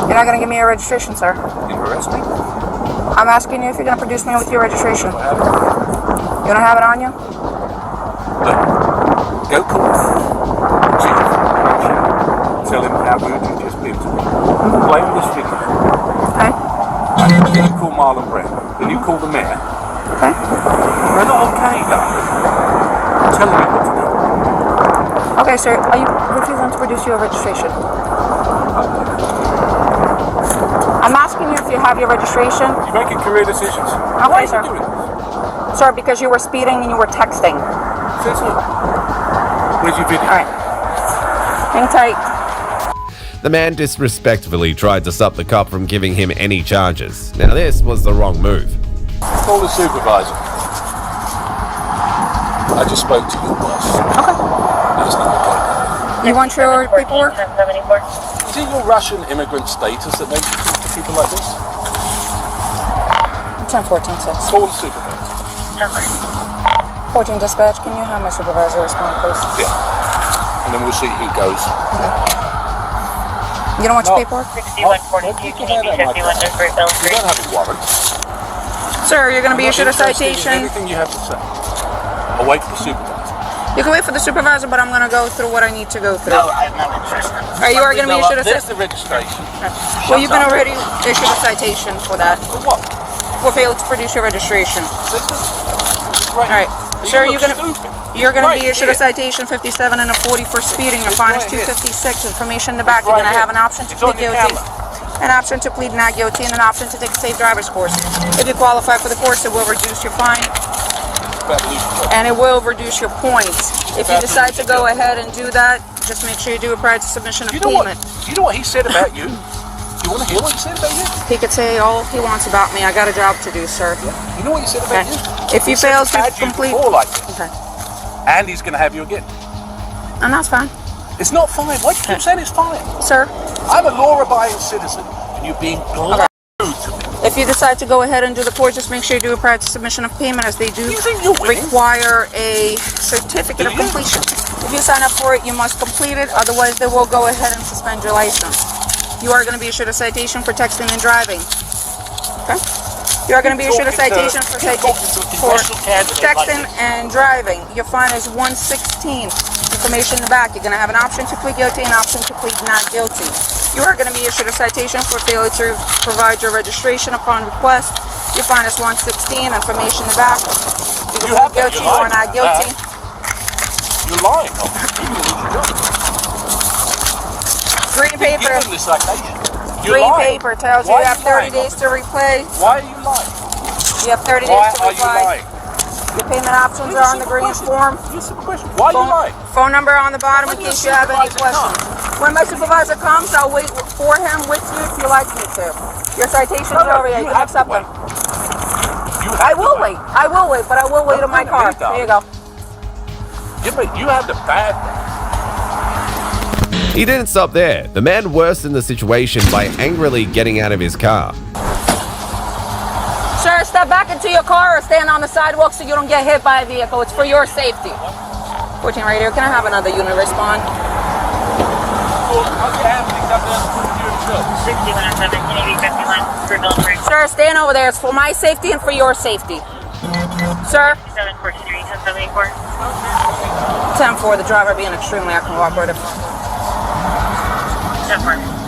You're not going to give me your registration, sir. You arrest me? I'm asking you if you're going to produce me with your registration. You don't have it on you? Go call Chief. Tell him how good you just been to me. Play with this video. Okay. Then you call Marlon Brown. Then you call the mayor. Okay. They're not okay, though. Tell me what to do. Okay, sir. Are you refusing to produce your registration? I'm asking you if you have your registration. You're making career decisions. Okay, Why sir. are you doing this? Sir, because you were speeding and you were texting. Says who? Where's your video? All right. Hang tight. The man disrespectfully tried to stop the cop from giving him any charges. Now this was the wrong move. Call the supervisor. I just spoke to your boss. Okay. That's not okay. You want your paperwork? Is it your Russian immigrant status that makes you talk to people like this? 10-14-6. Call the supervisor. 14 dispatch, can you have my supervisor respond, please? Yeah. And then we'll see who goes. Okay. You don't want your paperwork? 6142, You don't have a warrant. Sir, you're going to be I'm not issued a interested in citation. Anything you have to say. I'll wait for the supervisor. You can wait for the supervisor, but I'm going to go through what I need to go through. No, I'm not interested. You are going to be issued a There's citation. the registration. Well, you've been already issued a citation for that. For what? For failing to produce your registration. Right. All right. Sir, you're going to be issued a here. citation 57 and a 40 for speeding. Your fine is right here. $256. Information in the back. It's You're right going to have here. an option to It's plead on your guilty, camera. an option to plead not guilty, and an option to take a safe driver's course. If you qualify for the course, it will reduce your fine, and it will reduce your points. If you decide to go ahead and do that, just make sure you do it prior to submission of payment. You know what he said about you? You want to hear what he said about you? He could say all he wants about me. I got a job to do, sir. You know what he said about you? If you fail to complete, Like this. okay, And he's going to have you again. and that's fine, It's not fine. Why do you keep saying it's fine? sir. I'm a law-abiding citizen, and you're being rude to me. If you decide to go ahead and do the course, just make sure you do it prior to submission of payment, as they do require a certificate of completion. If you sign up for it, you must complete it. Otherwise, they will go ahead and suspend your license. You are going to be issued a citation for texting and driving. Okay? You are going to be issued a citation for texting and driving. Your fine is $116. Information in the back. You're going to have an option to plead guilty and an option to plead not guilty. You are going to be issued a citation for failure to provide your registration upon request. Your fine is $116. Information in the back. You can plead guilty or not guilty. You're lying. Green paper. Give him the citation. You're Green lying. paper tells you Why you are have you 30 lying? days to repay. Why are you lying? You have 30 Why days to are you reply. lying? Your payment options are on the green form. Why are you lying? Phone number on the bottom in case you have any questions. When my supervisor comes, I'll wait for him with you if you like me to. Your citations are over here. You can accept them. I will wait. I will wait, but I will wait in my car. There you go. You have the bad. He didn't stop there. The man worsened the situation by angrily getting out of his car. Sir, step back into your car or stand on the sidewalk so you don't get hit by a vehicle. It's for your safety. 14 right here. Can I have another unit respond? Sir, stand over there. It's for my safety and for your safety. Sir? 10-4, the driver being extremely uncooperative. 10-4.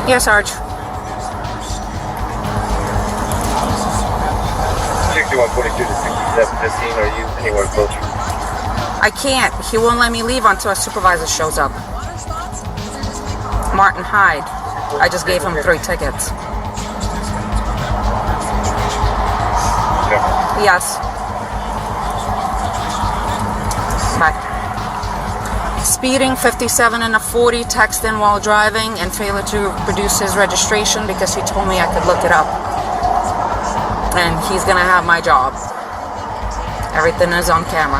Yes, Sarge. 6142 to 6715, are you anywhere closer? I can't. He won't let me leave until a supervisor shows up. Martin Hyde. I just gave him 3 tickets. Yes. Bye. Speeding, 57 and a 40, texting while driving, and failure to produce his registration because he told me I could look it up. And he's gonna have my job. Everything is on camera.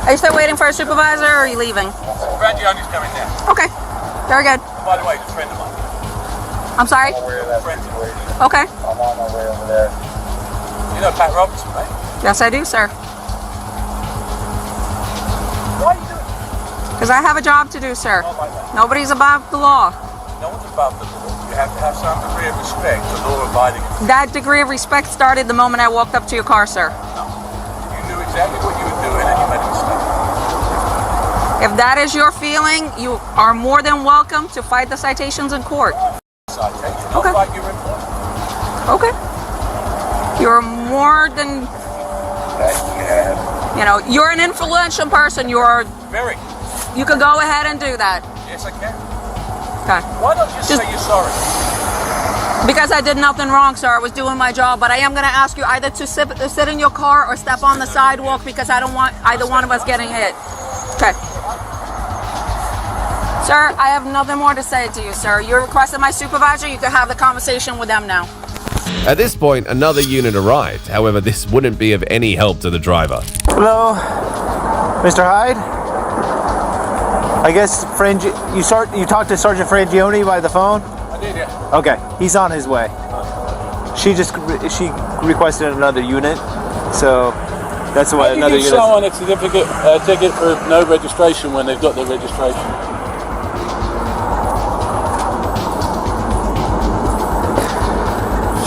Are you still waiting for a supervisor or are you leaving? Brad Young is coming down. Okay. Very good. By the way, he's a friend of mine. I'm sorry? Friend of mine. Okay. I'm on my way over there. You know Pat Robertson, right? Yes, I do, sir. Why are you doing it? Because I have a job to do, sir. Nobody's above the law. No one's above the law. You have to have some degree of respect for law-abiding. That degree of respect started the moment I walked up to your car, sir. You knew exactly what you were doing and you made a mistake. If that is your feeling, you are more than welcome to fight the citations in court. Citation. Okay. Not like you're in court. Okay. You're more than, you know, you're an influential person. You're Very. You can go ahead and do that. Yes, I can. Okay. Why don't you just say you're sorry? Because I did nothing wrong, sir. I was doing my job, but I am going to ask you either to sit in your car or step on the sidewalk because I don't want either one of us getting hit. Okay. Sir, I have nothing more to say to you, sir. You requested my supervisor. You can have the conversation with them now. At this point, another unit arrived. However, this wouldn't be of any help to the driver. Hello, Mr. Hyde. I guess you talked to Sergeant Frangione by the phone? I did, yeah. Okay, he's on his way. She requested another unit, so that's why another unit. Someone a certificate ticket for no registration when they've got their registration.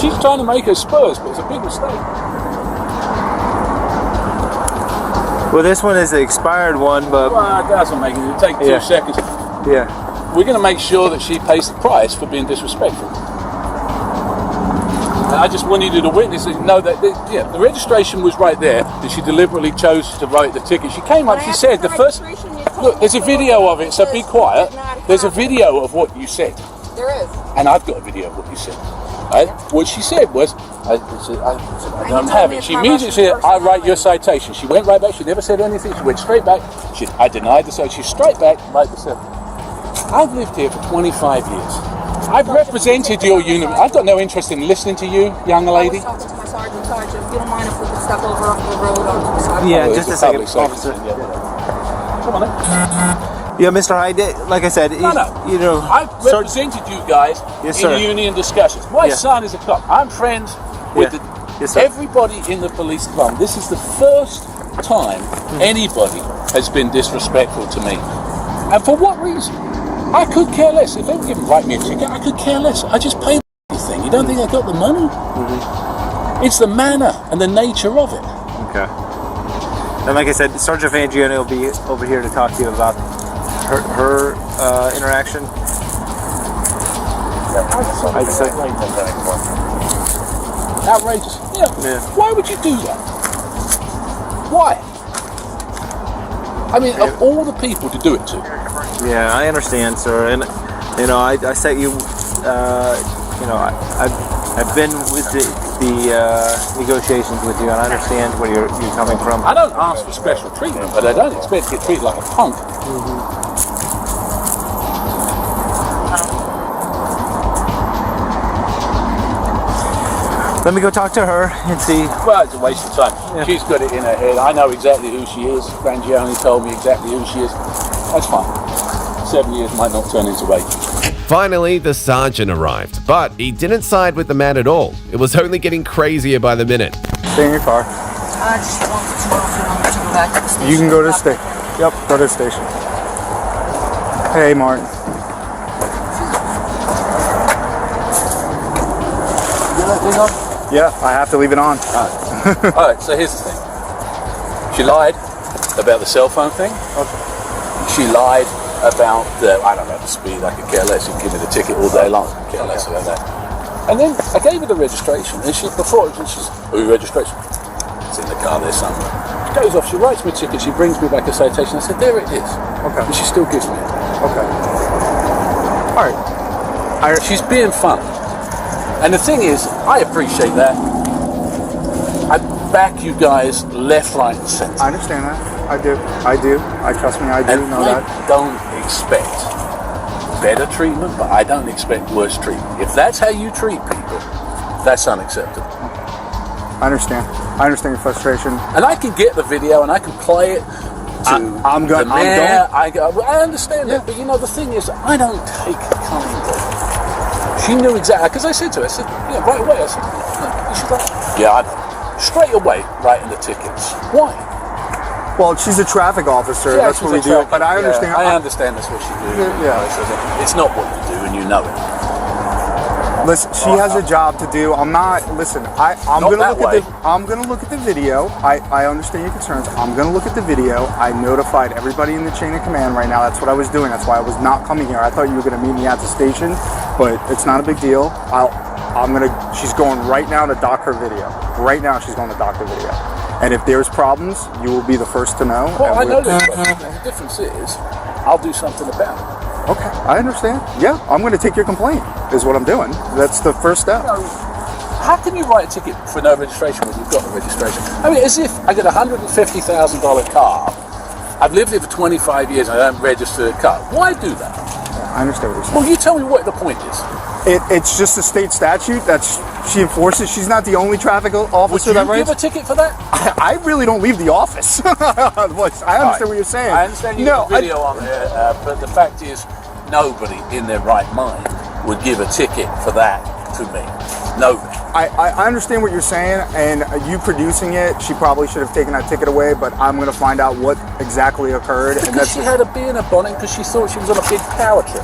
She's trying to make her Spurs, but it's a big mistake. Well, this one is the expired one, but... Well, it doesn't make it. It'll take 2 seconds. Yeah. We're going to make sure that she pays the price for being disrespectful. And I just wanted you to witness it, know that the registration was right there, and she deliberately chose to write the ticket. She came up, she said, the first... Look, there's a video of it, so be quiet. There's a video of what you said. There is. And I've got a video of what you said. Right? What she said was, I don't have it. She immediately said, I write your citation. She went right back. She never said anything. She went straight back. I denied the citation. She's straight back, right the seven. I've lived here for 25 years. I've represented your unit. I've got no interest in listening to you, young lady. I was talking to my sergeant. Sergeant, if you don't mind if we could step over off the road onto the sidewalk. Yeah, just a second, officer. Come on then. Yeah, Mr. Hyde, like I said, you know... I've represented you guys in union discussions. My son is a cop. I'm friends with everybody in the police department. This is the first time anybody has been disrespectful to me. And for what reason? I could care less. If they were going to write me a ticket, I could care less. I just pay the thing. You don't think I got the money? It's the manner and the nature of it. Okay. And like I said, Sergeant Frangione will be over here to talk to you about her interaction. Outrageous. Yeah. Why would you do that? Why? I mean, of all the people to do it to. Yeah, I understand, sir. And you know, I set you. You know, I've been with the negotiations with you, and I understand where you're coming from. I don't ask for special treatment, but I don't expect to get treated like a punk. Let me go talk to her and see. Well, it's a waste of time. Yeah. She's got it in her head. I know exactly who she is. Frangione told me exactly who she is. That's fine. 7 years might not turn into 8. Finally, the sergeant arrived, but he didn't side with the man at all. It was only getting crazier by the minute. Stay in your car. I just wanted to know if you want me to go back to the station. You can go to the station. Yep, go to the station. Hey, Martin. You got that thing on? Yeah, I have to leave it on. All right, so here's the thing. She lied about the cell phone thing. Okay. She lied about the, I don't know, the speed. I could care less. You can give me the ticket all day long. I could care less about that. And then I gave her the registration, and she's registration? It's in the car there somewhere. She goes off, she writes me a ticket, she brings me back a citation. I said, there it is. Okay. And she still gives me it. Okay. All right. She's being fun. And the thing is, I appreciate that. I back you guys left, right, and centre. I understand that. I do. Trust me, I do know that. I don't expect better treatment, but I don't expect worse treatment. If that's how you treat people, that's unacceptable. I understand. I understand your frustration. And I can get the video and I can play it to the mayor. I understand that, but you know, the thing is, I don't take kind of. She knew exactly, because I said to her, right away, I said, she's like, I know. Straight away, writing the tickets. Why? Well, she's a traffic officer. That's what we do. But I understand. I understand that's what she do. Yeah. It's not what you do, and you know it. Listen, she has a job to do. I'm not. Listen, I'm gonna look at the video. I understand your concerns. I'm gonna look at the video. I notified everybody in the chain of command right now. That's what I was doing. That's why I was not coming here. I thought you were gonna meet me at the station, but it's not a big deal. She's going right now to dock her video. Right now, she's going to dock her video. And if there's problems, you will be the first to know. Well, I know there's problems. The difference is, I'll do something about it. Okay, I understand. Yeah, I'm going to take your complaint, is what I'm doing. That's the first step. How can you write a ticket for no registration when you've got the registration? I mean, as if I get a $150,000 car, I've lived here for 25 years and I don't register the car. Why do that? I understand what you're saying. Well, you tell me what the point is. It's just a state statute that she enforces. She's not the only traffic officer that writes. Would you give a ticket for that? I really don't leave the office. I understand what you're saying. I understand you have a video on there, but the fact is, nobody in their right mind would give a ticket for that to me. Nobody. I understand what you're saying, and you producing it, she probably should have taken that ticket away, but I'm going to find out what exactly occurred. Because she had a bee in her bonnet because she thought she was on a big power trip.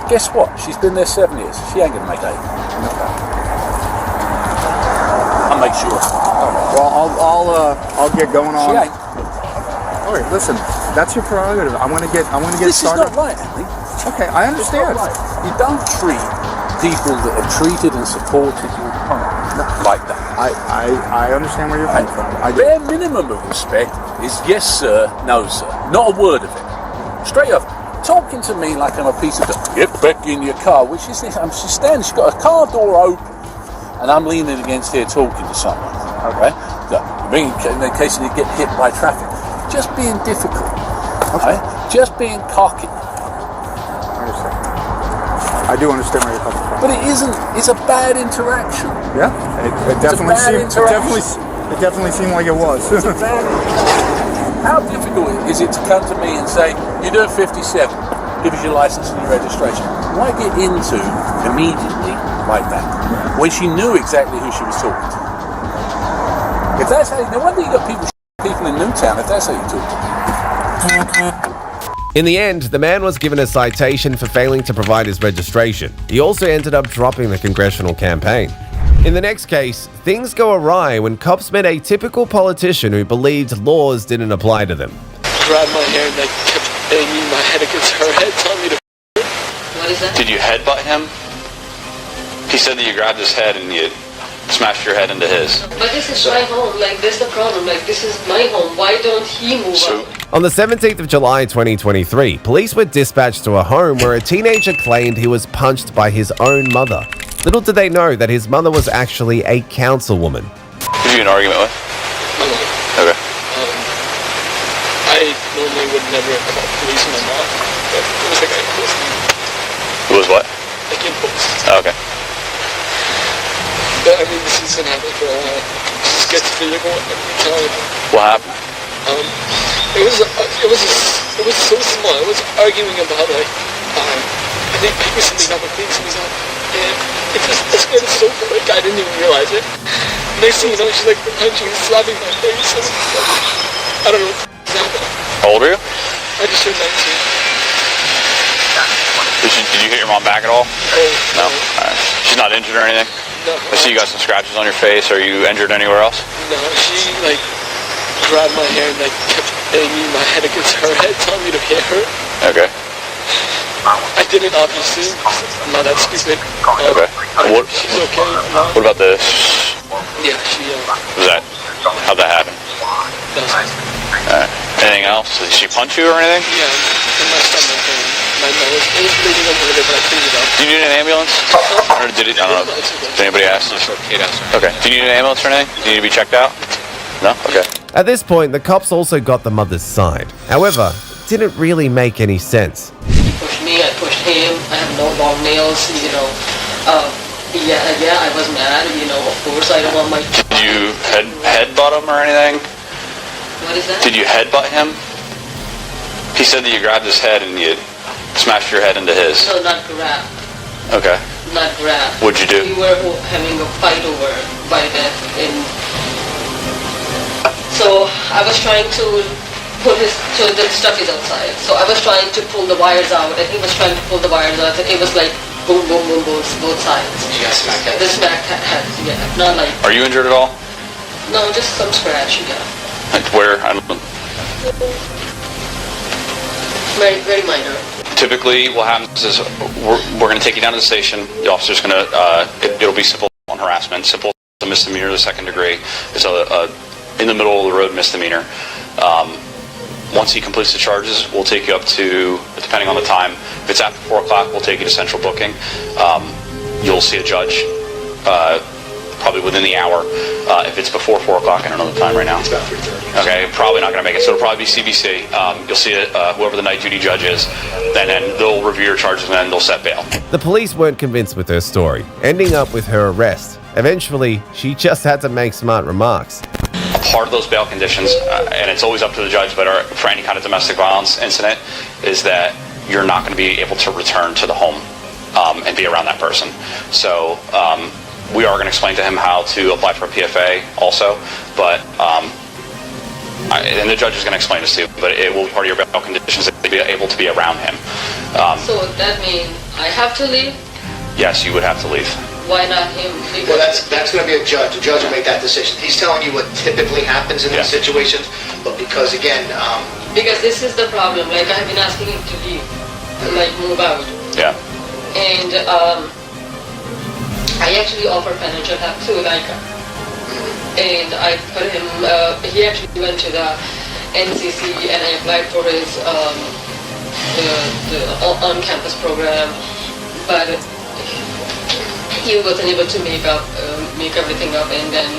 Guess what? She's been there 7 years. She ain't going to make 8. I'll make sure. Well, I'll get going on. She ain't. All right, listen, that's your prerogative. I want to get started. This is not right, Andy. Okay, I understand. Right. You don't treat people that have treated and supported you like that. I understand where you're coming from. Bare minimum of respect is yes sir, no sir. Not a word of it. Straight up. Talking to me like I'm a piece of dirt. Get back in your car. Which is this? She's standing. She's got a car door open, and I'm leaning against here talking to someone. Okay. In case you get hit by traffic, just being difficult. Okay. Just being cocky. I understand. I do understand where you're coming from. But it isn't. It's a bad interaction. Yeah. It definitely seemed. It definitely seemed like it was. It's a bad interaction. How difficult is it to come to me and say, you're doing 57, give us your license and your registration? Why get into immediately like that when she knew exactly who she was talking to? If that's how, no wonder you got people in Newtown if that's how you talk to people. In the end, the man was given a citation for failing to provide his registration. He also ended up dropping the Congressional campaign. In the next case, things go awry when cops met a typical politician who believed laws didn't apply to them. Grabbed my hair and they kept banging my head against her head, telling me to What is that? Did you headbutt him? He said that you grabbed his head and you smashed your head into his. But this is my home, like this is the problem, like this is my home, why don't he move out? On the 17th of July 2023, police were dispatched to a home where a teenager claimed he was punched by his own mother. Little did they know that his mother was actually a councilwoman. Who did you get in an argument with? Okay. I normally would never call police on my mom, but it was like I posted. It was what? Like in post. Oh, okay. But I mean, this has been happening for a while. This gets physical every time. What happened? It was so small. I was arguing about like, I think I recently got my face out, and it just escalated so quick I didn't even realize it. Next thing you know, she's like punching and slapping my face, and I don't know what happened. How old are you? I just turned 19. Did you hit your mom back at all? No. Alright. She's not injured or anything? No. I see you got some scratches on your face. Are you injured anywhere else? No, she like grabbed my hair and like kept banging my head against her head, telling me to hit her. Okay. I didn't, obviously. I'm not that stupid. Okay. She's okay. What about this? Yeah, she. How'd that happen? Alright. Anything else? Did she punch you or anything? Yeah, in my stomach and my nose. It was bleeding a little bit, but I cleaned it out. Do you need an ambulance? Or did it? I don't know. Did anybody ask you? Okay. Do you need an ambulance or anything? Do you need to be checked out? No? Okay. At this point, the cops also got the mother's side. However, it didn't really make any sense. He pushed me, I pushed him, I have no long nails, you know. Yeah, I was mad, you know, of course I don't want my... Did you headbutt him or anything? What is that? Did you headbutt him? He said that you grabbed his head and you smashed your head into his. No, not grab. Okay. Not grab. What'd you do? We were having a fight over by that, and so I was trying to pull his, so the stuff is outside. So I was trying to pull the wires out, and he was trying to pull the wires out, and it was like boom, boom, boom, both sides. You got smacked head? The smack head, yeah. Not like, Are you injured at all? no, just some scratch, yeah. Like where? I don't know. Very, very minor. Typically, what happens is we're going to take you down to the station. The officer's going to, it'll be simple on harassment. Simple is a misdemeanor to the second degree. It's a in the middle of the road misdemeanor. Once he completes the charges, we'll take you up to, depending on the time, if it's after 4 o'clock, we'll take you to central booking. You'll see a judge probably within the hour. If it's before 4 o'clock, I don't know the time right now. It's about 3:30. Okay, probably not going to make it, so it'll probably be CBC. You'll see whoever the night duty judge is, then they'll review your charges and then they'll set bail. The police weren't convinced with her story, ending up with her arrest. Eventually, she just had to make smart remarks. A part of those bail conditions, and it's always up to the judge, but for any kind of domestic violence incident, is that you're not going to be able to return to the home and be around that person. So we are going to explain to him how to apply for a PFA also, but and the judge is going to explain this to you, but it will be part of your bail conditions to be able to be around him. So that means I have to leave? Yes, you would have to leave. Why not him? Well, that's going to be a judge. The judge will make that decision. He's telling you what typically happens in these situations, but because again, because this is the problem. Like I've been asking him to leave, like move out. Yeah. And I actually offer financial help too, like, and I put him. He actually went to the NCC, and I applied for his the on-campus program, but he wasn't able to make everything up, and then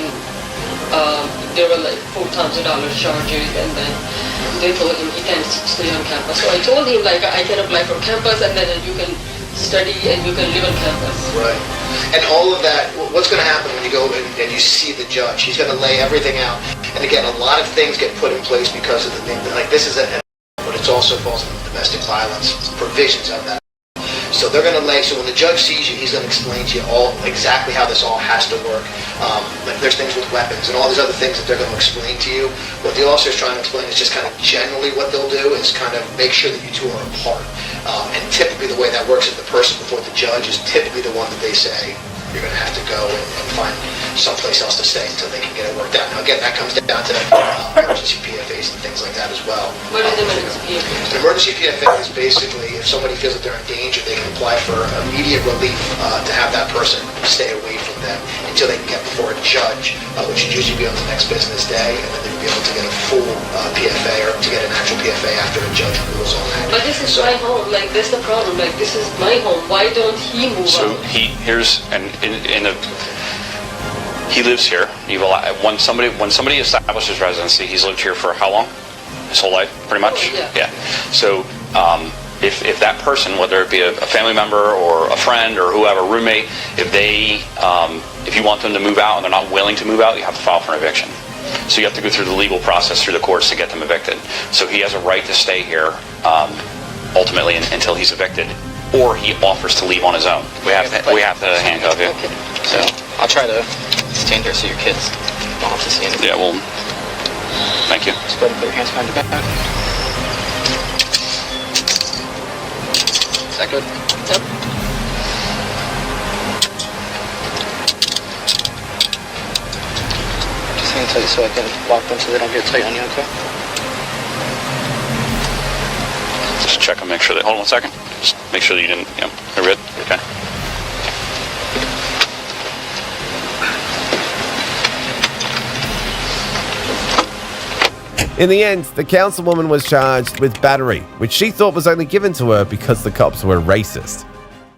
there were like $4,000 charges, and then they told him he can't stay on campus. So I told him like I can apply for campus, and then you can study and you can live on campus. Right. And all of that, what's going to happen when you go and you see the judge? He's going to lay everything out. And again, a lot of things get put in place because of the thing. Like this is but it's also falls into domestic violence provisions of that. So they're going to lay, so when the judge sees you, he's going to explain to you all exactly how this all has to work. Like there's things with weapons and all these other things that they're going to explain to you. What the officer's trying to explain is just kind of generally what they'll do is kind of make sure that you two are apart. And typically the way that works is the person before the judge is typically the one that they say you're going to have to go and find someplace else to stay until they can get it worked out. Now again, that comes down to emergency PFAs and things like that as well. What is emergency PFA? An emergency PFA is basically if somebody feels that they're in danger, they can apply for immediate relief to have that person stay away from them until they can get before a judge, which should usually be on the next business day, and then they'll be able to get a full PFA or to get an actual PFA after a judge rules on that. But this is my home. Like this is the problem. Like this is my home. Why don't he move So out? He lives here. When somebody establishes residency, he's lived here for how long? His whole life, pretty much. Oh, yeah. So if that person, whether it be a family member or a friend or whoever, roommate, if you want them to move out and they're not willing to move out, you have to file for an eviction. So you have to go through the legal process through the courts to get them evicted. So he has a right to stay here ultimately until he's evicted, or he offers to leave on his own. We have to handcuff you. So I'll try to stand here so your kids don't have to see anything. yeah, well, thank you. Just go ahead and put your hands behind your back. Is that good? Yep. Just hang tight so I can lock them so they don't get tight on you, okay? Just check and make sure that. Hold on 1 second. Just make sure that you didn't. You're good. Okay. In the end, the councilwoman was charged with battery, which she thought was only given to her because the cops were racist.